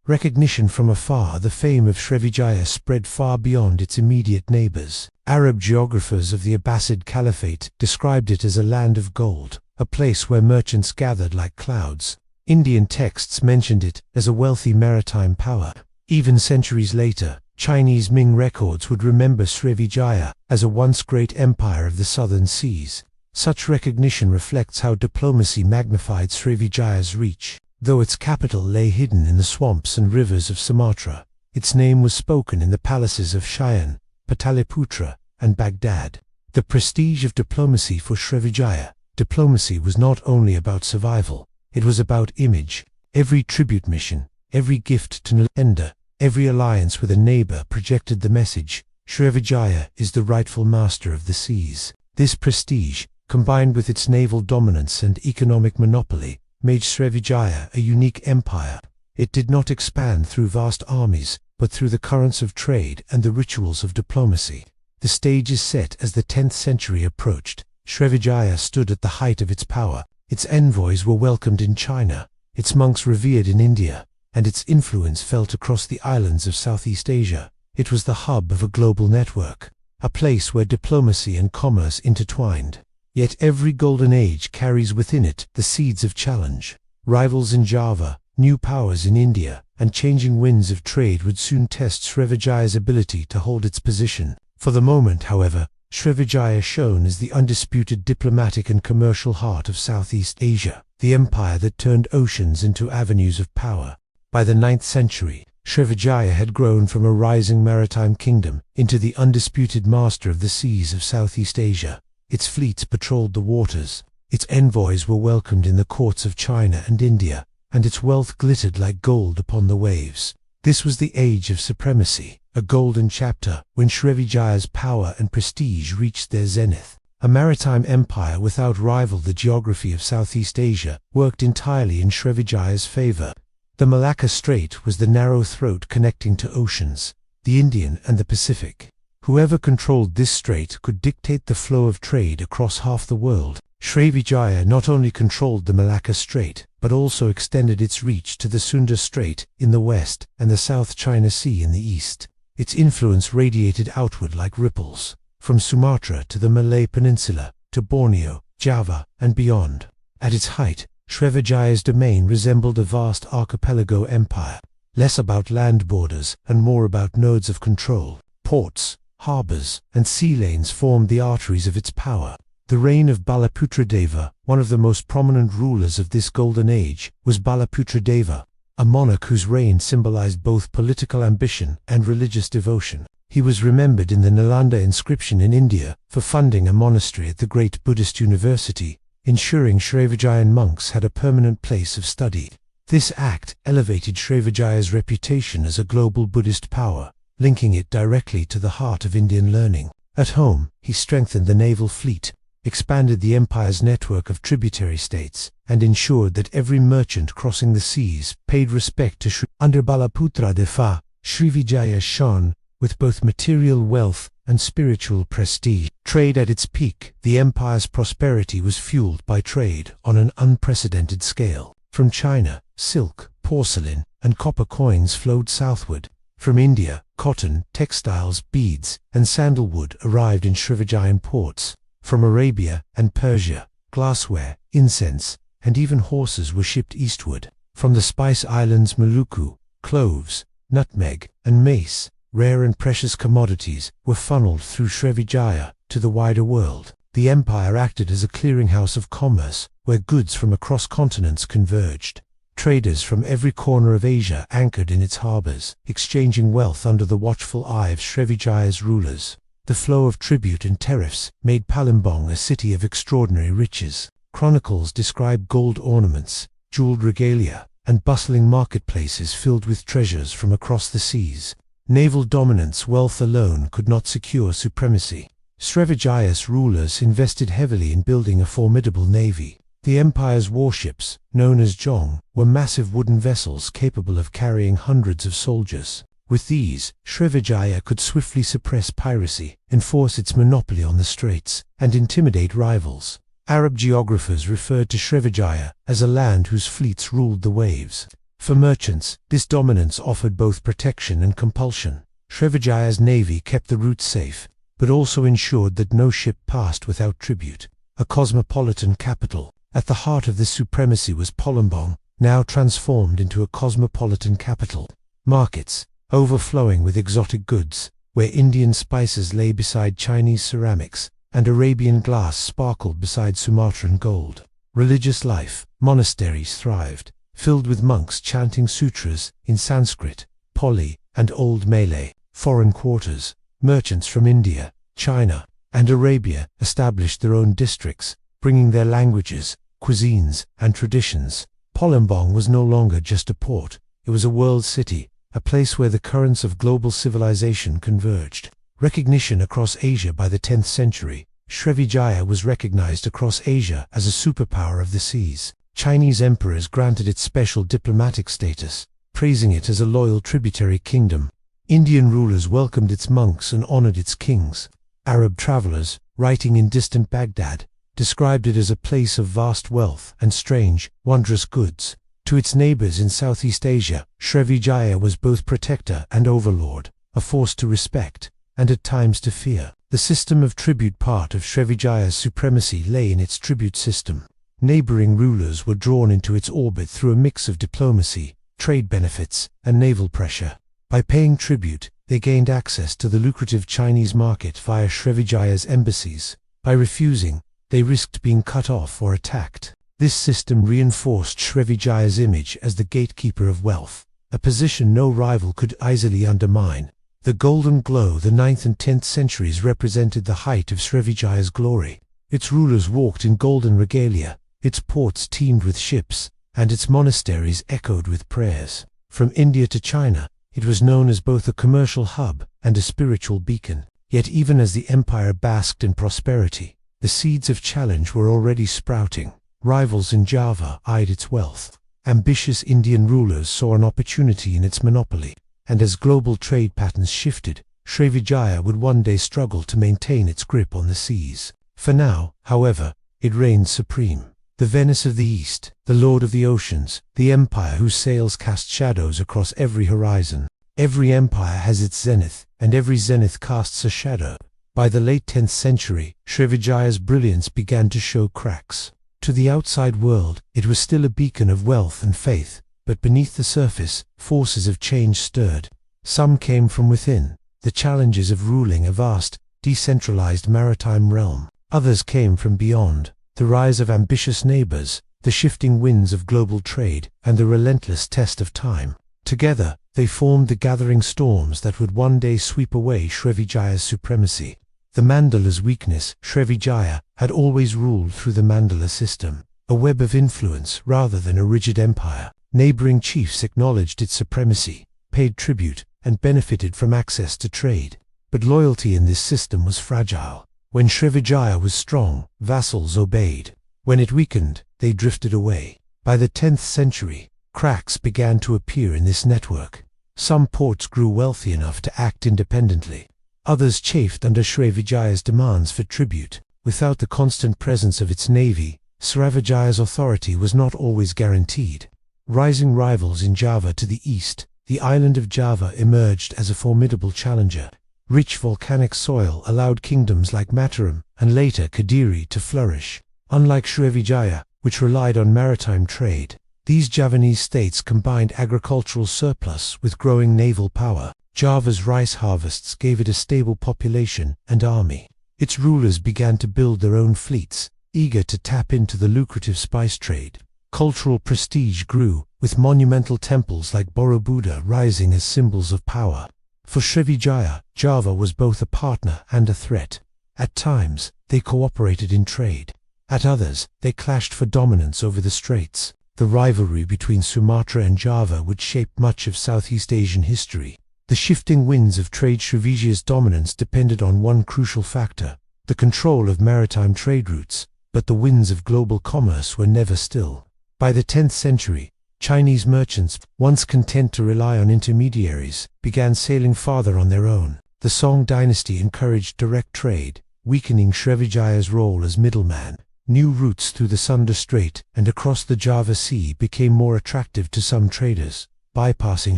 Recognition from afar, the fame of Srivijaya spread far beyond its immediate neighbors. Arab geographers of the Abbasid Caliphate described it as a land of gold, a place where merchants gathered like clouds. Indian texts mentioned it as a wealthy maritime power. Even centuries later, Chinese Ming records would remember Srivijaya as a once great empire of the southern seas. Such recognition reflects how diplomacy magnified Srivijaya's reach. Though its capital lay hidden in the swamps and rivers of Sumatra, its name was spoken in the palaces of Cheyenne, Pataliputra, and Baghdad. The prestige of diplomacy for Srivijaya. Diplomacy was not only about survival, it was about image. Every tribute mission, every gift to Nalanda, every alliance with a neighbor projected the message, Srivijaya is the rightful master of the seas. This prestige, combined with its naval dominance and economic monopoly, made Srivijaya a unique empire. It did not expand through vast armies, but through the currents of trade and the rituals of diplomacy. The stage is set as the 10th century approached. Srivijaya stood at the height of its power. Its envoys were welcomed in China, its monks revered in India, and its influence felt across the islands of Southeast Asia. It was the hub of a global network, a place where diplomacy and commerce intertwined. Yet every golden age carries within it the seeds of challenge. Rivals in Java, new powers in India, and changing winds of trade would soon test Srivijaya's ability to hold its position. For the moment, however, Srivijaya shone as the undisputed diplomatic and commercial heart of Southeast Asia, the empire that turned oceans into avenues of power. By the 9th century, Srivijaya had grown from a rising maritime kingdom into the undisputed master of the seas of Southeast Asia. Its fleets patrolled the waters, its envoys were welcomed in the courts of China and India, and its wealth glittered like gold upon the waves. This was the age of supremacy, a golden chapter when Srivijaya's power and prestige reached their zenith. A maritime empire without rival, the geography of Southeast Asia worked entirely in Srivijaya's favor. The Malacca Strait was the narrow throat connecting to oceans, the Indian and the Pacific. Whoever controlled this strait could dictate the flow of trade across half the world. Srivijaya not only controlled the Malacca Strait, but also extended its reach to the Sunda Strait in the west and the South China Sea in the east. Its influence radiated outward like ripples, from Sumatra to the Malay Peninsula, to Borneo, Java, and beyond. At its height, Srivijaya's domain resembled a vast archipelago empire, less about land borders and more about nodes of control. Ports, harbors, and sea lanes formed the arteries of its power. The reign of Balaputradeva, one of the most prominent rulers of this golden age, was Balaputradeva, a monarch whose reign symbolized both political ambition and religious devotion. He was remembered in the Nalanda inscription in India for funding a monastery at the great Buddhist university, ensuring Srivijayan monks had a permanent place of study. This act elevated Srivijaya's reputation as a global Buddhist power, linking it directly to the heart of Indian learning. At home, he strengthened the naval fleet, expanded the empire's network of tributary states, and ensured that every merchant crossing the seas paid respect to Sri. Under Balaputradeva, Srivijaya shone with both material wealth and spiritual prestige. Trade at its peak, the empire's prosperity was fueled by trade on an unprecedented scale. From China, silk, porcelain, and copper coins flowed southward. From India, cotton, textiles, beads, and sandalwood arrived in Srivijayan ports. From Arabia and Persia, glassware, incense, and even horses were shipped eastward. From the Spice Islands, Maluku, cloves, nutmeg, and mace, rare and precious commodities, were funneled through Srivijaya to the wider world. The empire acted as a clearinghouse of commerce, where goods from across continents converged. Traders from every corner of Asia anchored in its harbors, exchanging wealth under the watchful eye of Srivijaya's rulers. The flow of tribute and tariffs made Palembang a city of extraordinary riches. Chronicles describe gold ornaments, jeweled regalia, and bustling marketplaces filled with treasures from across the seas. Naval dominance, wealth alone could not secure supremacy. Srivijaya's rulers invested heavily in building a formidable navy. The empire's warships, known as Jong, were massive wooden vessels capable of carrying hundreds of soldiers. With these, Srivijaya could swiftly suppress piracy, enforce its monopoly on the straits, and intimidate rivals. Arab geographers referred to Srivijaya as a land whose fleets ruled the waves. For merchants, this dominance offered both protection and compulsion. Srivijaya's navy kept the routes safe, but also ensured that no ship passed without tribute. A cosmopolitan capital, at the heart of this supremacy was Palembang, now transformed into a cosmopolitan capital. Markets, overflowing with exotic goods, where Indian spices lay beside Chinese ceramics, and Arabian glass sparkled beside Sumatran gold. Religious life, monasteries thrived, filled with monks chanting sutras in Sanskrit, Pali, and Old Malay. Foreign quarters, merchants from India, China, and Arabia established their own districts, bringing their languages, cuisines, and traditions. Palembang was no longer just a port, it was a world city, a place where the currents of global civilization converged. Recognition across Asia. By the 10th century, Srivijaya was recognized across Asia as a superpower of the seas. Chinese emperors granted it special diplomatic status, praising it as a loyal tributary kingdom. Indian rulers welcomed its monks and honored its kings. Arab travelers, writing in distant Baghdad, described it as a place of vast wealth and strange, wondrous goods. To its neighbors in Southeast Asia, Srivijaya was both protector and overlord, a force to respect, and at times to fear. The system of tribute. Part of Srivijaya's supremacy lay in its tribute system. Neighboring rulers were drawn into its orbit through a mix of diplomacy, trade benefits, and naval pressure. By paying tribute, they gained access to the lucrative Chinese market via Srivijaya's embassies. By refusing, they risked being cut off or attacked. This system reinforced Srivijaya's image as the gatekeeper of wealth, a position no rival could easily undermine. The golden glow. The 9th and 10th centuries represented the height of Srivijaya's glory. Its rulers walked in golden regalia, its ports teemed with ships, and its monasteries echoed with prayers. From India to China, it was known as both a commercial hub and a spiritual beacon. Yet even as the empire basked in prosperity, the seeds of challenge were already sprouting. Rivals in Java eyed its wealth. Ambitious Indian rulers saw an opportunity in its monopoly, and as global trade patterns shifted, Srivijaya would one day struggle to maintain its grip on the seas. For now, however, it reigned supreme. The Venice of the East, the Lord of the Oceans, the empire whose sails cast shadows across every horizon. Every empire has its zenith, and every zenith casts a shadow. By the late 10th century, Srivijaya's brilliance began to show cracks. To the outside world, it was still a beacon of wealth and faith, but beneath the surface, forces of change stirred. Some came from within, the challenges of ruling a vast, decentralized maritime realm. Others came from beyond, the rise of ambitious neighbors, the shifting winds of global trade, and the relentless test of time. Together, they formed the gathering storms that would one day sweep away Srivijaya's supremacy. The Mandala's weakness. Srivijaya had always ruled through the Mandala system, a web of influence rather than a rigid empire. Neighboring chiefs acknowledged its supremacy, paid tribute, and benefited from access to trade. But loyalty in this system was fragile. When Srivijaya was strong, vassals obeyed. When it weakened, they drifted away. By the 10th century, cracks began to appear in this network. Some ports grew wealthy enough to act independently. Others chafed under Srivijaya's demands for tribute. Without the constant presence of its navy, Srivijaya's authority was not always guaranteed. Rising rivals in Java to the east, the island of Java emerged as a formidable challenger. Rich volcanic soil allowed kingdoms like Mataram and later Kediri to flourish. Unlike Srivijaya, which relied on maritime trade, these Javanese states combined agricultural surplus with growing naval power. Java's rice harvests gave it a stable population and army. Its rulers began to build their own fleets, eager to tap into the lucrative spice trade. Cultural prestige grew, with monumental temples like Borobudur rising as symbols of power. For Srivijaya, Java was both a partner and a threat. At times, they cooperated in trade. At others, they clashed for dominance over the straits. The rivalry between Sumatra and Java would shape much of Southeast Asian history. The shifting winds of trade. Srivijaya's dominance depended on one crucial factor, the control of maritime trade routes, but the winds of global commerce were never still. By the 10th century, Chinese merchants, once content to rely on intermediaries, began sailing farther on their own. The Song dynasty encouraged direct trade, weakening Srivijaya's role as middleman. New routes through the Sunda Strait and across the Java Sea became more attractive to some traders, bypassing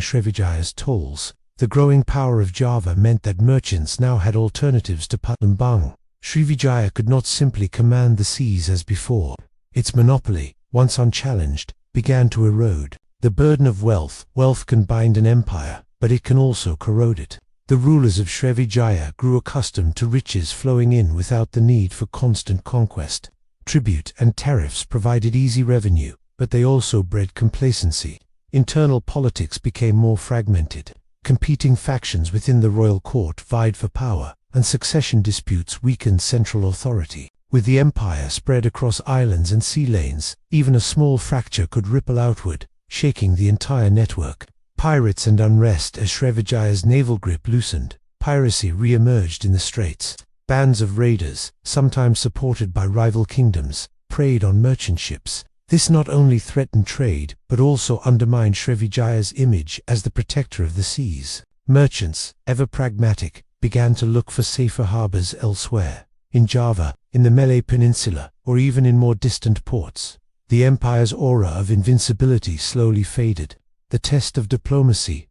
Srivijaya's tolls. The growing power of Java meant that merchants now had alternatives to Palembang. Srivijaya could not simply command the seas as before. Its monopoly, once unchallenged, began to erode. The burden of wealth can bind an empire, but it can also corrode it. The rulers of Srivijaya grew accustomed to riches flowing in without the need for constant conquest. Tribute and tariffs provided easy revenue, but they also bred complacency. Internal politics became more fragmented. Competing factions within the royal court vied for power, and succession disputes weakened central authority. With the empire spread across islands and sea lanes, even a small fracture could ripple outward, shaking the entire network. Pirates and unrest. As Srivijaya's naval grip loosened, piracy re-emerged in the straits. Bands of raiders, sometimes supported by rival kingdoms, preyed on merchant ships. This not only threatened trade, but also undermined Srivijaya's image as the protector of the seas. Merchants, ever pragmatic, began to look for safer harbors elsewhere. In Java, in the Malay Peninsula, or even in more distant ports. The empire's aura of invincibility slowly faded. The test of diplomacy,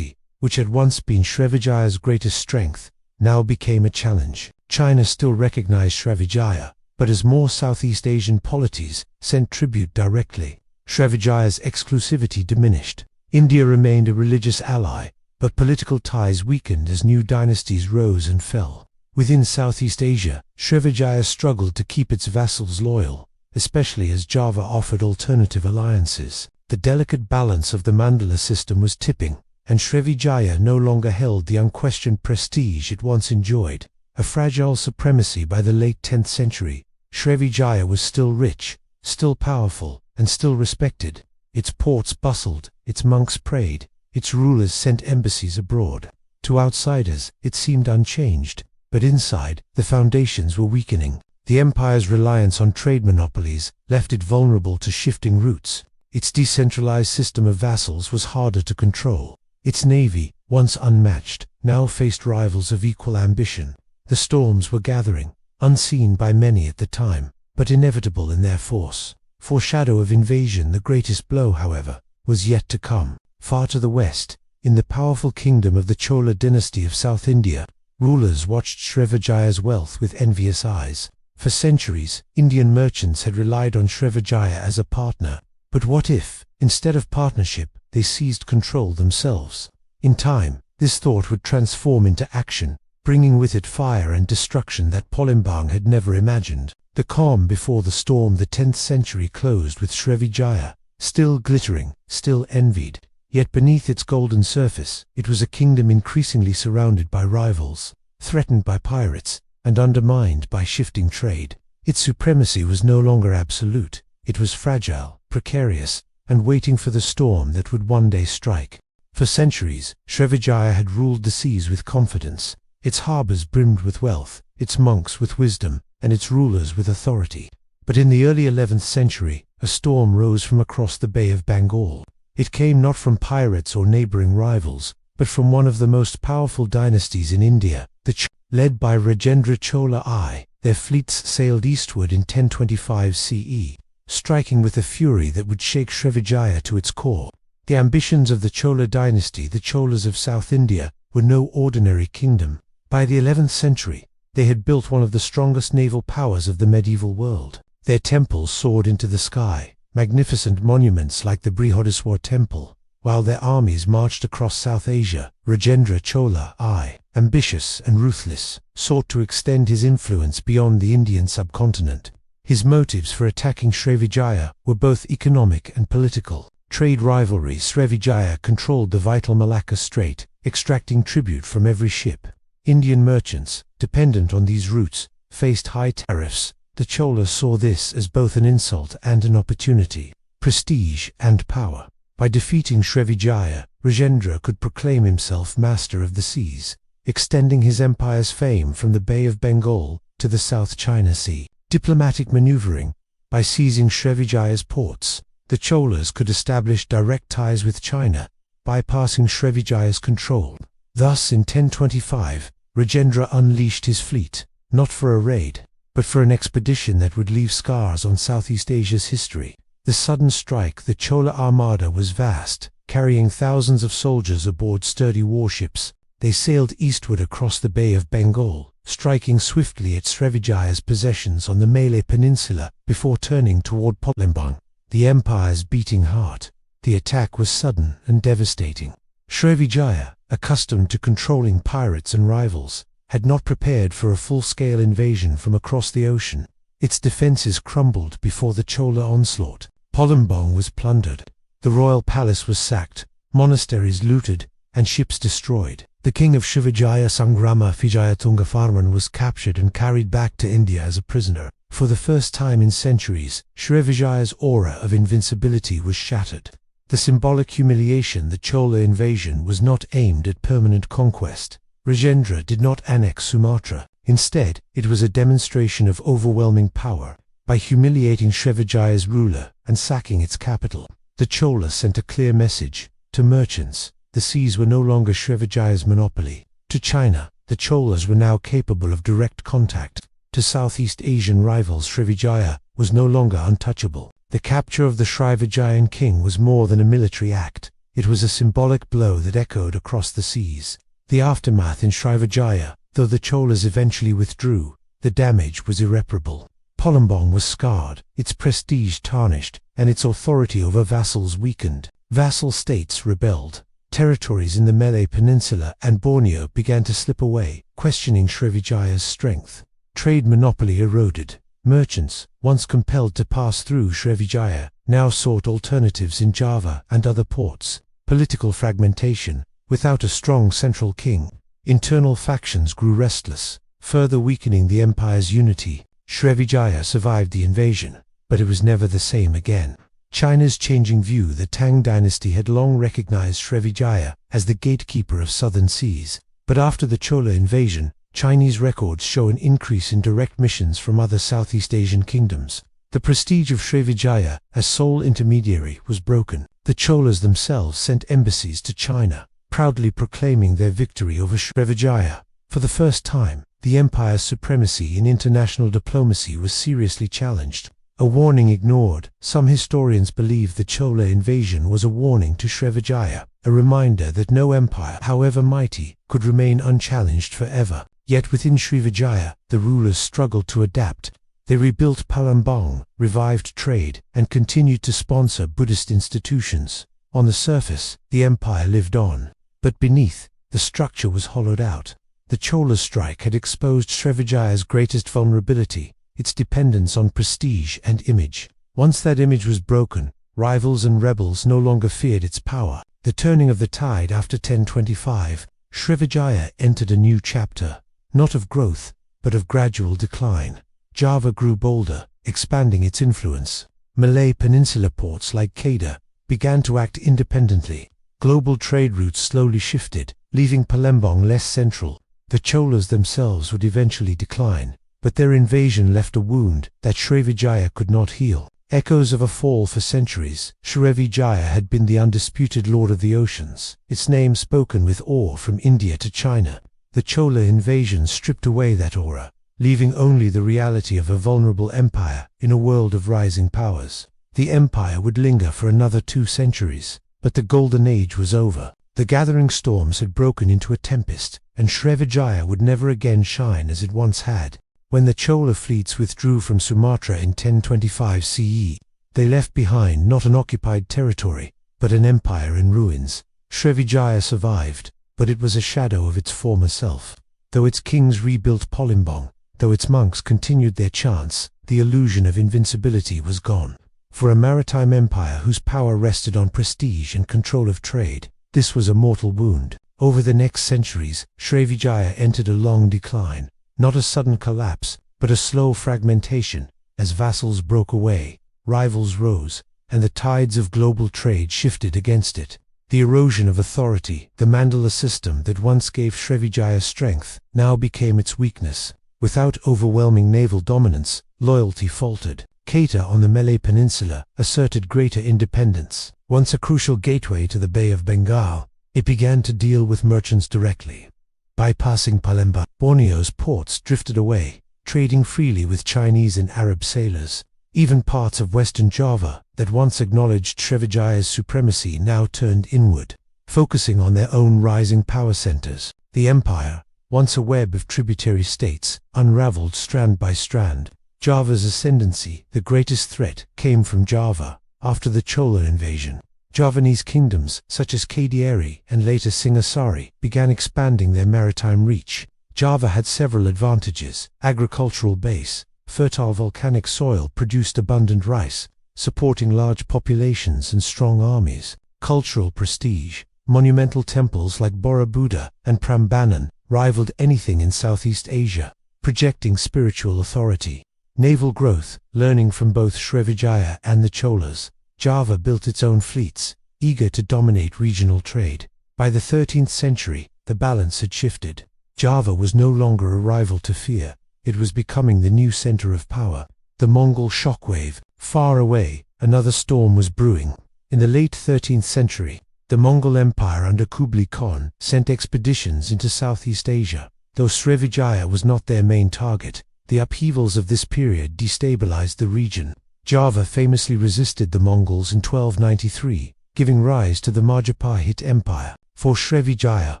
which had once been Srivijaya's greatest strength, now became a challenge. China still recognized Srivijaya, but as more Southeast Asian polities sent tribute directly, Srivijaya's exclusivity diminished. India remained a religious ally, but political ties weakened as new dynasties rose and fell. Within Southeast Asia, Srivijaya struggled to keep its vassals loyal, especially as Java offered alternative alliances. The delicate balance of the Mandala system was tipping, and Srivijaya no longer held the unquestioned prestige it once enjoyed. A fragile supremacy. By the late 10th century, Srivijaya was still rich, still powerful, and still respected. Its ports bustled, its monks prayed, its rulers sent embassies abroad. To outsiders, it seemed unchanged. But inside, the foundations were weakening. The empire's reliance on trade monopolies left it vulnerable to shifting routes. Its decentralized system of vassals was harder to control. Its navy, once unmatched, now faced rivals of equal ambition. The storms were gathering, unseen by many at the time, but inevitable in their force. Foreshadow of invasion. The greatest blow, however, was yet to come. Far to the west, in the powerful kingdom of the Chola dynasty of South India, rulers watched Srivijaya's wealth with envious eyes. For centuries, Indian merchants had relied on Srivijaya as a partner. But what if, instead of partnership, they seized control themselves? In time, this thought would transform into action, bringing with it fire and destruction that Palembang had never imagined. The calm before the storm. The 10th century closed with Srivijaya, still glittering, still envied. Yet beneath its golden surface, it was a kingdom increasingly surrounded by rivals, threatened by pirates, and undermined by shifting trade. Its supremacy was no longer absolute. It was fragile, precarious, and waiting for the storm that would one day strike. For centuries, Srivijaya had ruled the seas with confidence. Its harbors brimmed with wealth, its monks with wisdom, and its rulers with authority. But in the early 11th century, a storm rose from across the Bay of Bengal. It came not from pirates or neighboring rivals, but from one of the most powerful dynasties in India, the led by Rajendra Chola I. Their fleets sailed eastward in 1025 CE, striking with a fury that would shake Srivijaya to its core. The ambitions of the Chola dynasty, the Cholas of South India, were no ordinary kingdom. By the 11th century, they had built one of the strongest naval powers of the medieval world. Their temples soared into the sky, magnificent monuments like the Brihodiswar temple, while their armies marched across South Asia. Rajendra Chola I, ambitious and ruthless, sought to extend his influence beyond the Indian subcontinent. His motives for attacking Srivijaya were both economic and political. Trade rivalry. Srivijaya controlled the vital Malacca Strait, extracting tribute from every ship. Indian merchants, dependent on these routes, faced high tariffs. The Cholas saw this as both an insult and an opportunity. Prestige and power. By defeating Srivijaya, Rajendra could proclaim himself master of the seas, extending his empire's fame from the Bay of Bengal to the South China Sea. Diplomatic maneuvering. By seizing Srivijaya's ports, the Cholas could establish direct ties with China, bypassing Srivijaya's control. Thus, in 1025, Rajendra unleashed his fleet, not for a raid, but for an expedition that would leave scars on Southeast Asia's history. The sudden strike, the Chola Armada, was vast, carrying thousands of soldiers aboard sturdy warships. They sailed eastward across the Bay of Bengal, striking swiftly at Srivijaya's possessions on the Malay Peninsula before turning toward Palembang, the empire's beating heart. The attack was sudden and devastating. Srivijaya, accustomed to controlling pirates and rivals, had not prepared for a full-scale invasion from across the ocean. Its defenses crumbled before the Chola onslaught. Palembang was plundered. The royal palace was sacked, monasteries looted, and ships destroyed. The king of Srivijaya, Sangrama Vijayatungavarman, was captured and carried back to India as a prisoner. For the first time in centuries, Srivijaya's aura of invincibility was shattered. The symbolic humiliation, the Chola invasion, was not aimed at permanent conquest. Rajendra did not annex Sumatra. Instead, it was a demonstration of overwhelming power. By humiliating Srivijaya's ruler and sacking its capital, the Chola sent a clear message. To merchants, the seas were no longer Srivijaya's monopoly. To China, the Cholas were now capable of direct contact. To Southeast Asian rivals, Srivijaya was no longer untouchable. The capture of the Srivijayan king was more than a military act. It was a symbolic blow that echoed across the seas. The aftermath in Srivijaya, though the Cholas eventually withdrew, the damage was irreparable. Palembang was scarred, its prestige tarnished, and its authority over vassals weakened. Vassal states rebelled. Territories in the Malay Peninsula and Borneo began to slip away, questioning Srivijaya's strength. Trade monopoly eroded. Merchants, once compelled to pass through Srivijaya, now sought alternatives in Java and other ports. Political fragmentation, without a strong central king. Internal factions grew restless, further weakening the empire's unity. Srivijaya survived the invasion, but it was never the same again. China's changing view. The Tang dynasty had long recognized Srivijaya as the gatekeeper of southern seas, but after the Chola invasion, Chinese records show an increase in direct missions from other Southeast Asian kingdoms. The prestige of Srivijaya as sole intermediary was broken. The Cholas themselves sent embassies to China, proudly proclaiming their victory over Srivijaya. For the first time, the empire's supremacy in international diplomacy was seriously challenged. A warning ignored, some historians believe the Chola invasion was a warning to Srivijaya, a reminder that no empire, however mighty, could remain unchallenged forever. Yet within Srivijaya, the rulers struggled to adapt. They rebuilt Palembang, revived trade, and continued to sponsor Buddhist institutions. On the surface, the empire lived on, but beneath, the structure was hollowed out. The Chola strike had exposed Srivijaya's greatest vulnerability, its dependence on prestige and image. Once that image was broken, rivals and rebels no longer feared its power. The turning of the tide after 1025, Srivijaya entered a new chapter, not of growth, but of gradual decline. Java grew bolder, expanding its influence. Malay Peninsula ports like Kedah began to act independently. Global trade routes slowly shifted, leaving Palembang less central. The Cholas themselves would eventually decline, but their invasion left a wound that Srivijaya could not heal. Echoes of a fall for centuries, Srivijaya had been the undisputed lord of the oceans, its name spoken with awe from India to China. The Chola invasion stripped away that aura, leaving only the reality of a vulnerable empire in a world of rising powers. The empire would linger for another 2 centuries, but the golden age was over. The gathering storms had broken into a tempest, and Srivijaya would never again shine as it once had. When the Chola fleets withdrew from Sumatra in 1025 CE, they left behind not an occupied territory, but an empire in ruins. Srivijaya survived, but it was a shadow of its former self. Though its kings rebuilt Palembang, though its monks continued their chants, the illusion of invincibility was gone. For a maritime empire whose power rested on prestige and control of trade, this was a mortal wound. Over the next centuries, Srivijaya entered a long decline, not a sudden collapse, but a slow fragmentation. As vassals broke away, rivals rose, and the tides of global trade shifted against it. The erosion of authority, the mandala system that once gave Srivijaya strength, now became its weakness. Without overwhelming naval dominance, loyalty faltered. Keita on the Malay Peninsula asserted greater independence. Once a crucial gateway to the Bay of Bengal, it began to deal with merchants directly. Bypassing Palembang, Borneo's ports drifted away, trading freely with Chinese and Arab sailors. Even parts of Western Java that once acknowledged Srivijaya's supremacy now turned inward, focusing on their own rising power centers. The empire, once a web of tributary states, unraveled strand by strand. Java's ascendancy, the greatest threat, came from Java. After the Chola invasion, Javanese kingdoms such as Kadiari and later Singasari began expanding their maritime reach. Java had several advantages: agricultural base, fertile volcanic soil produced abundant rice, supporting large populations and strong armies; cultural prestige, monumental temples like Borobudur and Prambanan rivaled anything in Southeast Asia, projecting spiritual authority; naval growth, learning from both Srivijaya and the Cholas. Java built its own fleets, eager to dominate regional trade. By the 13th century, the balance had shifted. Java was no longer a rival to fear. It was becoming the new center of power. The Mongol shockwave, far away, another storm was brewing. In the late 13th century, the Mongol Empire under Kublai Khan sent expeditions into Southeast Asia. Though Srivijaya was not their main target, the upheavals of this period destabilized the region. Java famously resisted the Mongols in 1293, giving rise to the Majapahit Empire. For Srivijaya,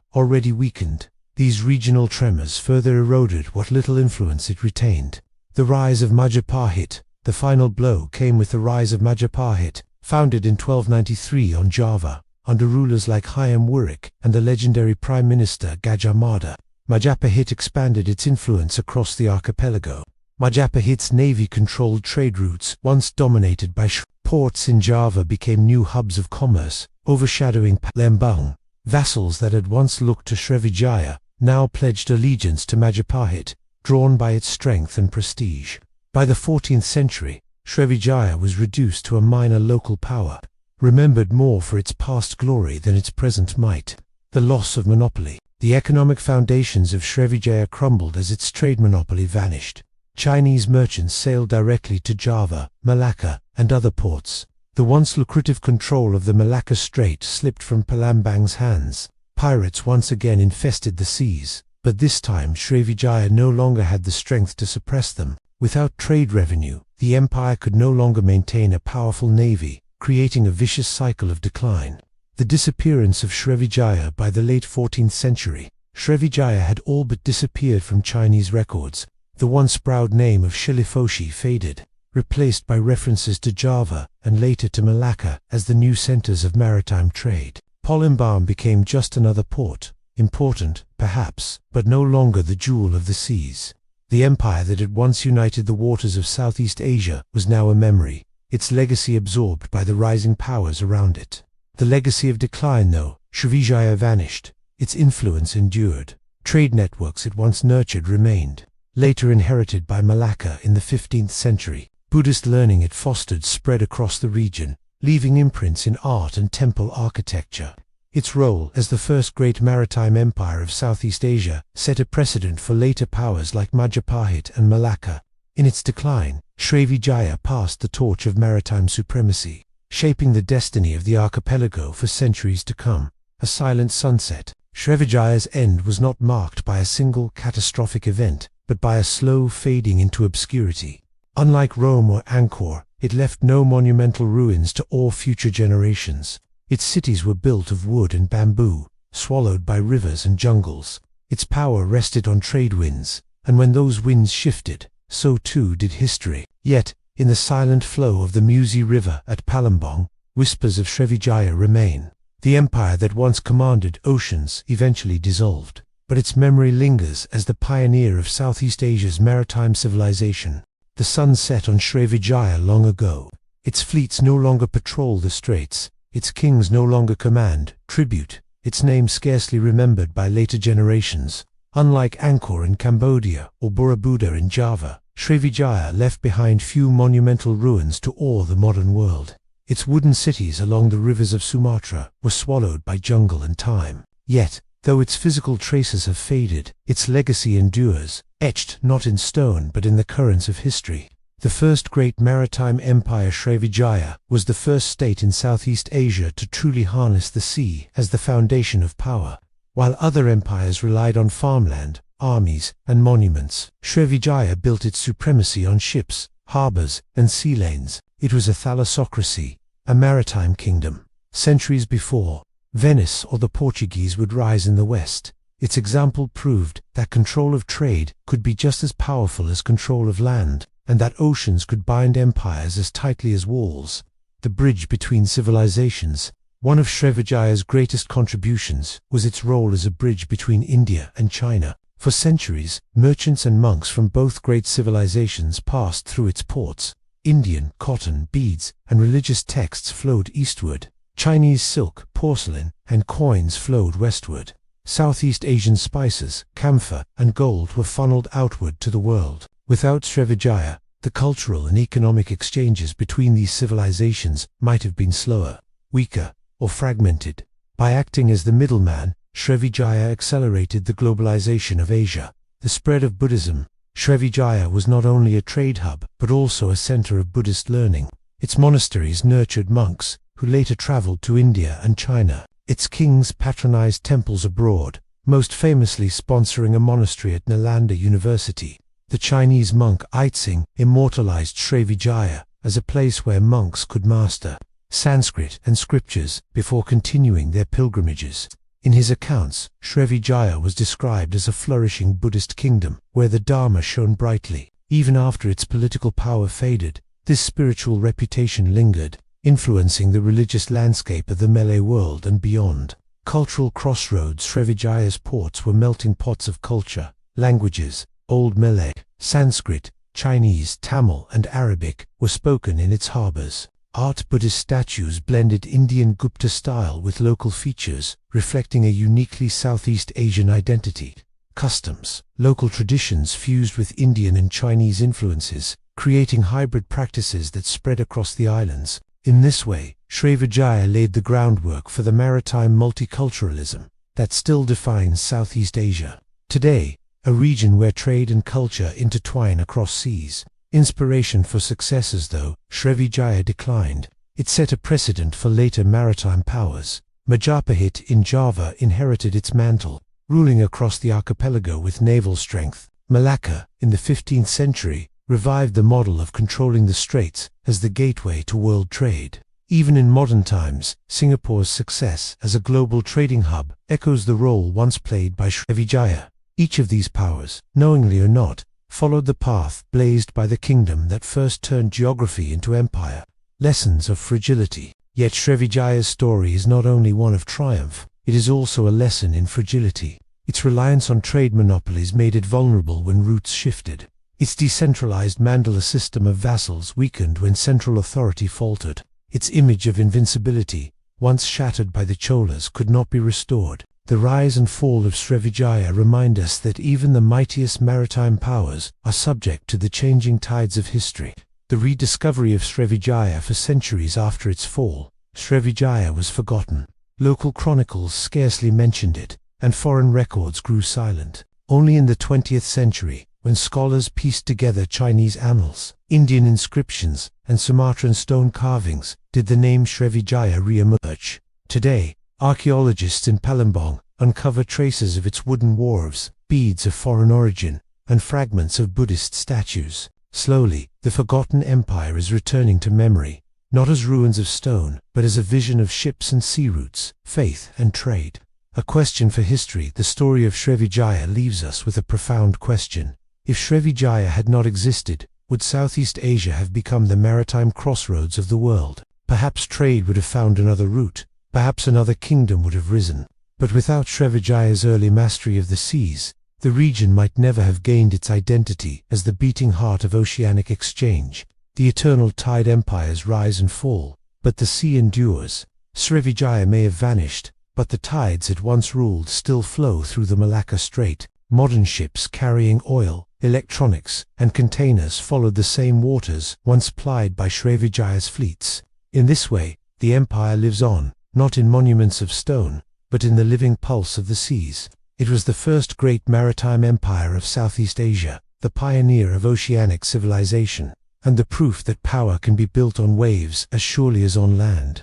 already weakened, these regional tremors further eroded what little influence it retained. The rise of Majapahit. The final blow came with the rise of Majapahit, founded in 1293 on Java, under rulers like Hyam Wuruk and the legendary Prime Minister Gajah Mada. Majapahit expanded its influence across the archipelago. Majapahit's navy controlled trade routes once dominated by ports in Java became new hubs of commerce, overshadowing Palembang. Vassals that had once looked to Srivijaya now pledged allegiance to Majapahit, drawn by its strength and prestige. By the 14th century, Srivijaya was reduced to a minor local power, remembered more for its past glory than its present might. The loss of monopoly. The economic foundations of Srivijaya crumbled as its trade monopoly vanished. Chinese merchants sailed directly to Java, Malacca, and other ports. The once lucrative control of the Malacca Strait slipped from Palembang's hands. Pirates once again infested the seas, but this time Srivijaya no longer had the strength to suppress them. Without trade revenue, the empire could no longer maintain a powerful navy, creating a vicious cycle of decline. The disappearance of Srivijaya. By the late 14th century, Srivijaya had all but disappeared from Chinese records. The once proud name of Shilifoshi faded, replaced by references to Java and later to Malacca as the new centers of maritime trade. Palembang became just another port, important, perhaps, but no longer the jewel of the seas. The empire that had once united the waters of Southeast Asia was now a memory, its legacy absorbed by the rising powers around it. The legacy of decline, though, Srivijaya vanished. Its influence endured. Trade networks it once nurtured remained. Later inherited by Malacca in the 15th century, Buddhist learning it fostered spread across the region, leaving imprints in art and temple architecture. Its role as the first great maritime empire of Southeast Asia set a precedent for later powers like Majapahit and Malacca. In its decline, Srivijaya passed the torch of maritime supremacy, shaping the destiny of the archipelago for centuries to come. A silent sunset. Srivijaya's end was not marked by a single catastrophic event, but by a slow fading into obscurity. Unlike Rome or Angkor, it left no monumental ruins to awe future generations. Its cities were built of wood and bamboo, swallowed by rivers and jungles. Its power rested on trade winds, and when those winds shifted, so too did history. Yet, in the silent flow of the Musi River at Palembang, whispers of Srivijaya remain. The empire that once commanded oceans eventually dissolved, but its memory lingers as the pioneer of Southeast Asia's maritime civilization. The sun set on Srivijaya long ago. Its fleets no longer patrol the straits, its kings no longer command tribute, its name scarcely remembered by later generations. Unlike Angkor in Cambodia or Borobudur in Java, Srivijaya left behind few monumental ruins to awe the modern world. Its wooden cities along the rivers of Sumatra were swallowed by jungle and time. Yet, though its physical traces have faded, its legacy endures, etched not in stone but in the currents of history. The first great maritime empire, Srivijaya, was the first state in Southeast Asia to truly harness the sea as the foundation of power. While other empires relied on farmland, armies, and monuments, Srivijaya built its supremacy on ships, harbors, and sea lanes. It was a thalassocracy, a maritime kingdom. Centuries before Venice or the Portuguese would rise in the West, its example proved that control of trade could be just as powerful as control of land, and that oceans could bind empires as tightly as walls. The bridge between civilizations. One of Srivijaya's greatest contributions was its role as a bridge between India and China. For centuries, merchants and monks from both great civilizations passed through its ports. Indian cotton, beads, and religious texts flowed eastward. Chinese silk, porcelain, and coins flowed westward. Southeast Asian spices, camphor, and gold were funneled outward to the world. Without Srivijaya, the cultural and economic exchanges between these civilizations might have been slower, weaker, or fragmented. By acting as the middleman, Srivijaya accelerated the globalization of Asia. The spread of Buddhism. Srivijaya was not only a trade hub, but also a center of Buddhist learning. Its monasteries nurtured monks, who later traveled to India and China. Its kings patronized temples abroad, most famously sponsoring a monastery at Nalanda University. The Chinese monk Yizing immortalized Srivijaya as a place where monks could master Sanskrit and scriptures before continuing their pilgrimages. In his accounts, Srivijaya was described as a flourishing Buddhist kingdom, where the Dharma shone brightly. Even after its political power faded, this spiritual reputation lingered, influencing the religious landscape of the Malay world and beyond. Cultural crossroads. Srivijaya's ports were melting pots of culture, languages. Old Malay, Sanskrit, Chinese, Tamil, and Arabic were spoken in its harbors. Art. Buddhist statues blended Indian Gupta style with local features, reflecting a uniquely Southeast Asian identity. Customs. Local traditions fused with Indian and Chinese influences, creating hybrid practices that spread across the islands. In this way, Srivijaya laid the groundwork for the maritime multiculturalism that still defines Southeast Asia. Today, a region where trade and culture intertwine across seas. Inspiration for successors. Though Srivijaya declined, it set a precedent for later maritime powers. Majapahit in Java inherited its mantle, ruling across the archipelago with naval strength. Malacca, in the 15th century, revived the model of controlling the straits as the gateway to world trade. Even in modern times, Singapore's success as a global trading hub echoes the role once played by Srivijaya. Each of these powers, knowingly or not, followed the path blazed by the kingdom that first turned geography into empire. Lessons of fragility. Yet Srivijaya's story is not only one of triumph, it is also a lesson in fragility. Its reliance on trade monopolies made it vulnerable when routes shifted. Its decentralized mandala system of vassals weakened when central authority faltered. Its image of invincibility, once shattered by the Cholas, could not be restored. The rise and fall of Srivijaya remind us that even the mightiest maritime powers are subject to the changing tides of history. The rediscovery of Srivijaya. For centuries after its fall, Srivijaya was forgotten. Local chronicles scarcely mentioned it, and foreign records grew silent. Only in the 20th century, when scholars pieced together Chinese annals, Indian inscriptions, and Sumatran stone carvings, did the name Srivijaya re-emerge. Today, archaeologists in Palembang uncover traces of its wooden wharves, beads of foreign origin, and fragments of Buddhist statues. Slowly, the forgotten empire is returning to memory, not as ruins of stone, but as a vision of ships and sea routes, faith and trade. A question for history. The story of Srivijaya leaves us with a profound question. If Srivijaya had not existed, would Southeast Asia have become the maritime crossroads of the world? Perhaps trade would have found another route. Perhaps another kingdom would have risen. But without Srivijaya's early mastery of the seas, the region might never have gained its identity as the beating heart of oceanic exchange. The eternal tide empires rise and fall, but the sea endures. Srivijaya may have vanished, but the tides it once ruled still flow through the Malacca Strait. Modern ships carrying oil, electronics, and containers followed the same waters once plied by Srivijaya's fleets. In this way, the empire lives on, not in monuments of stone, but in the living pulse of the seas. It was the first great maritime empire of Southeast Asia, the pioneer of oceanic civilization. and the proof that power can be built on waves as surely as on land.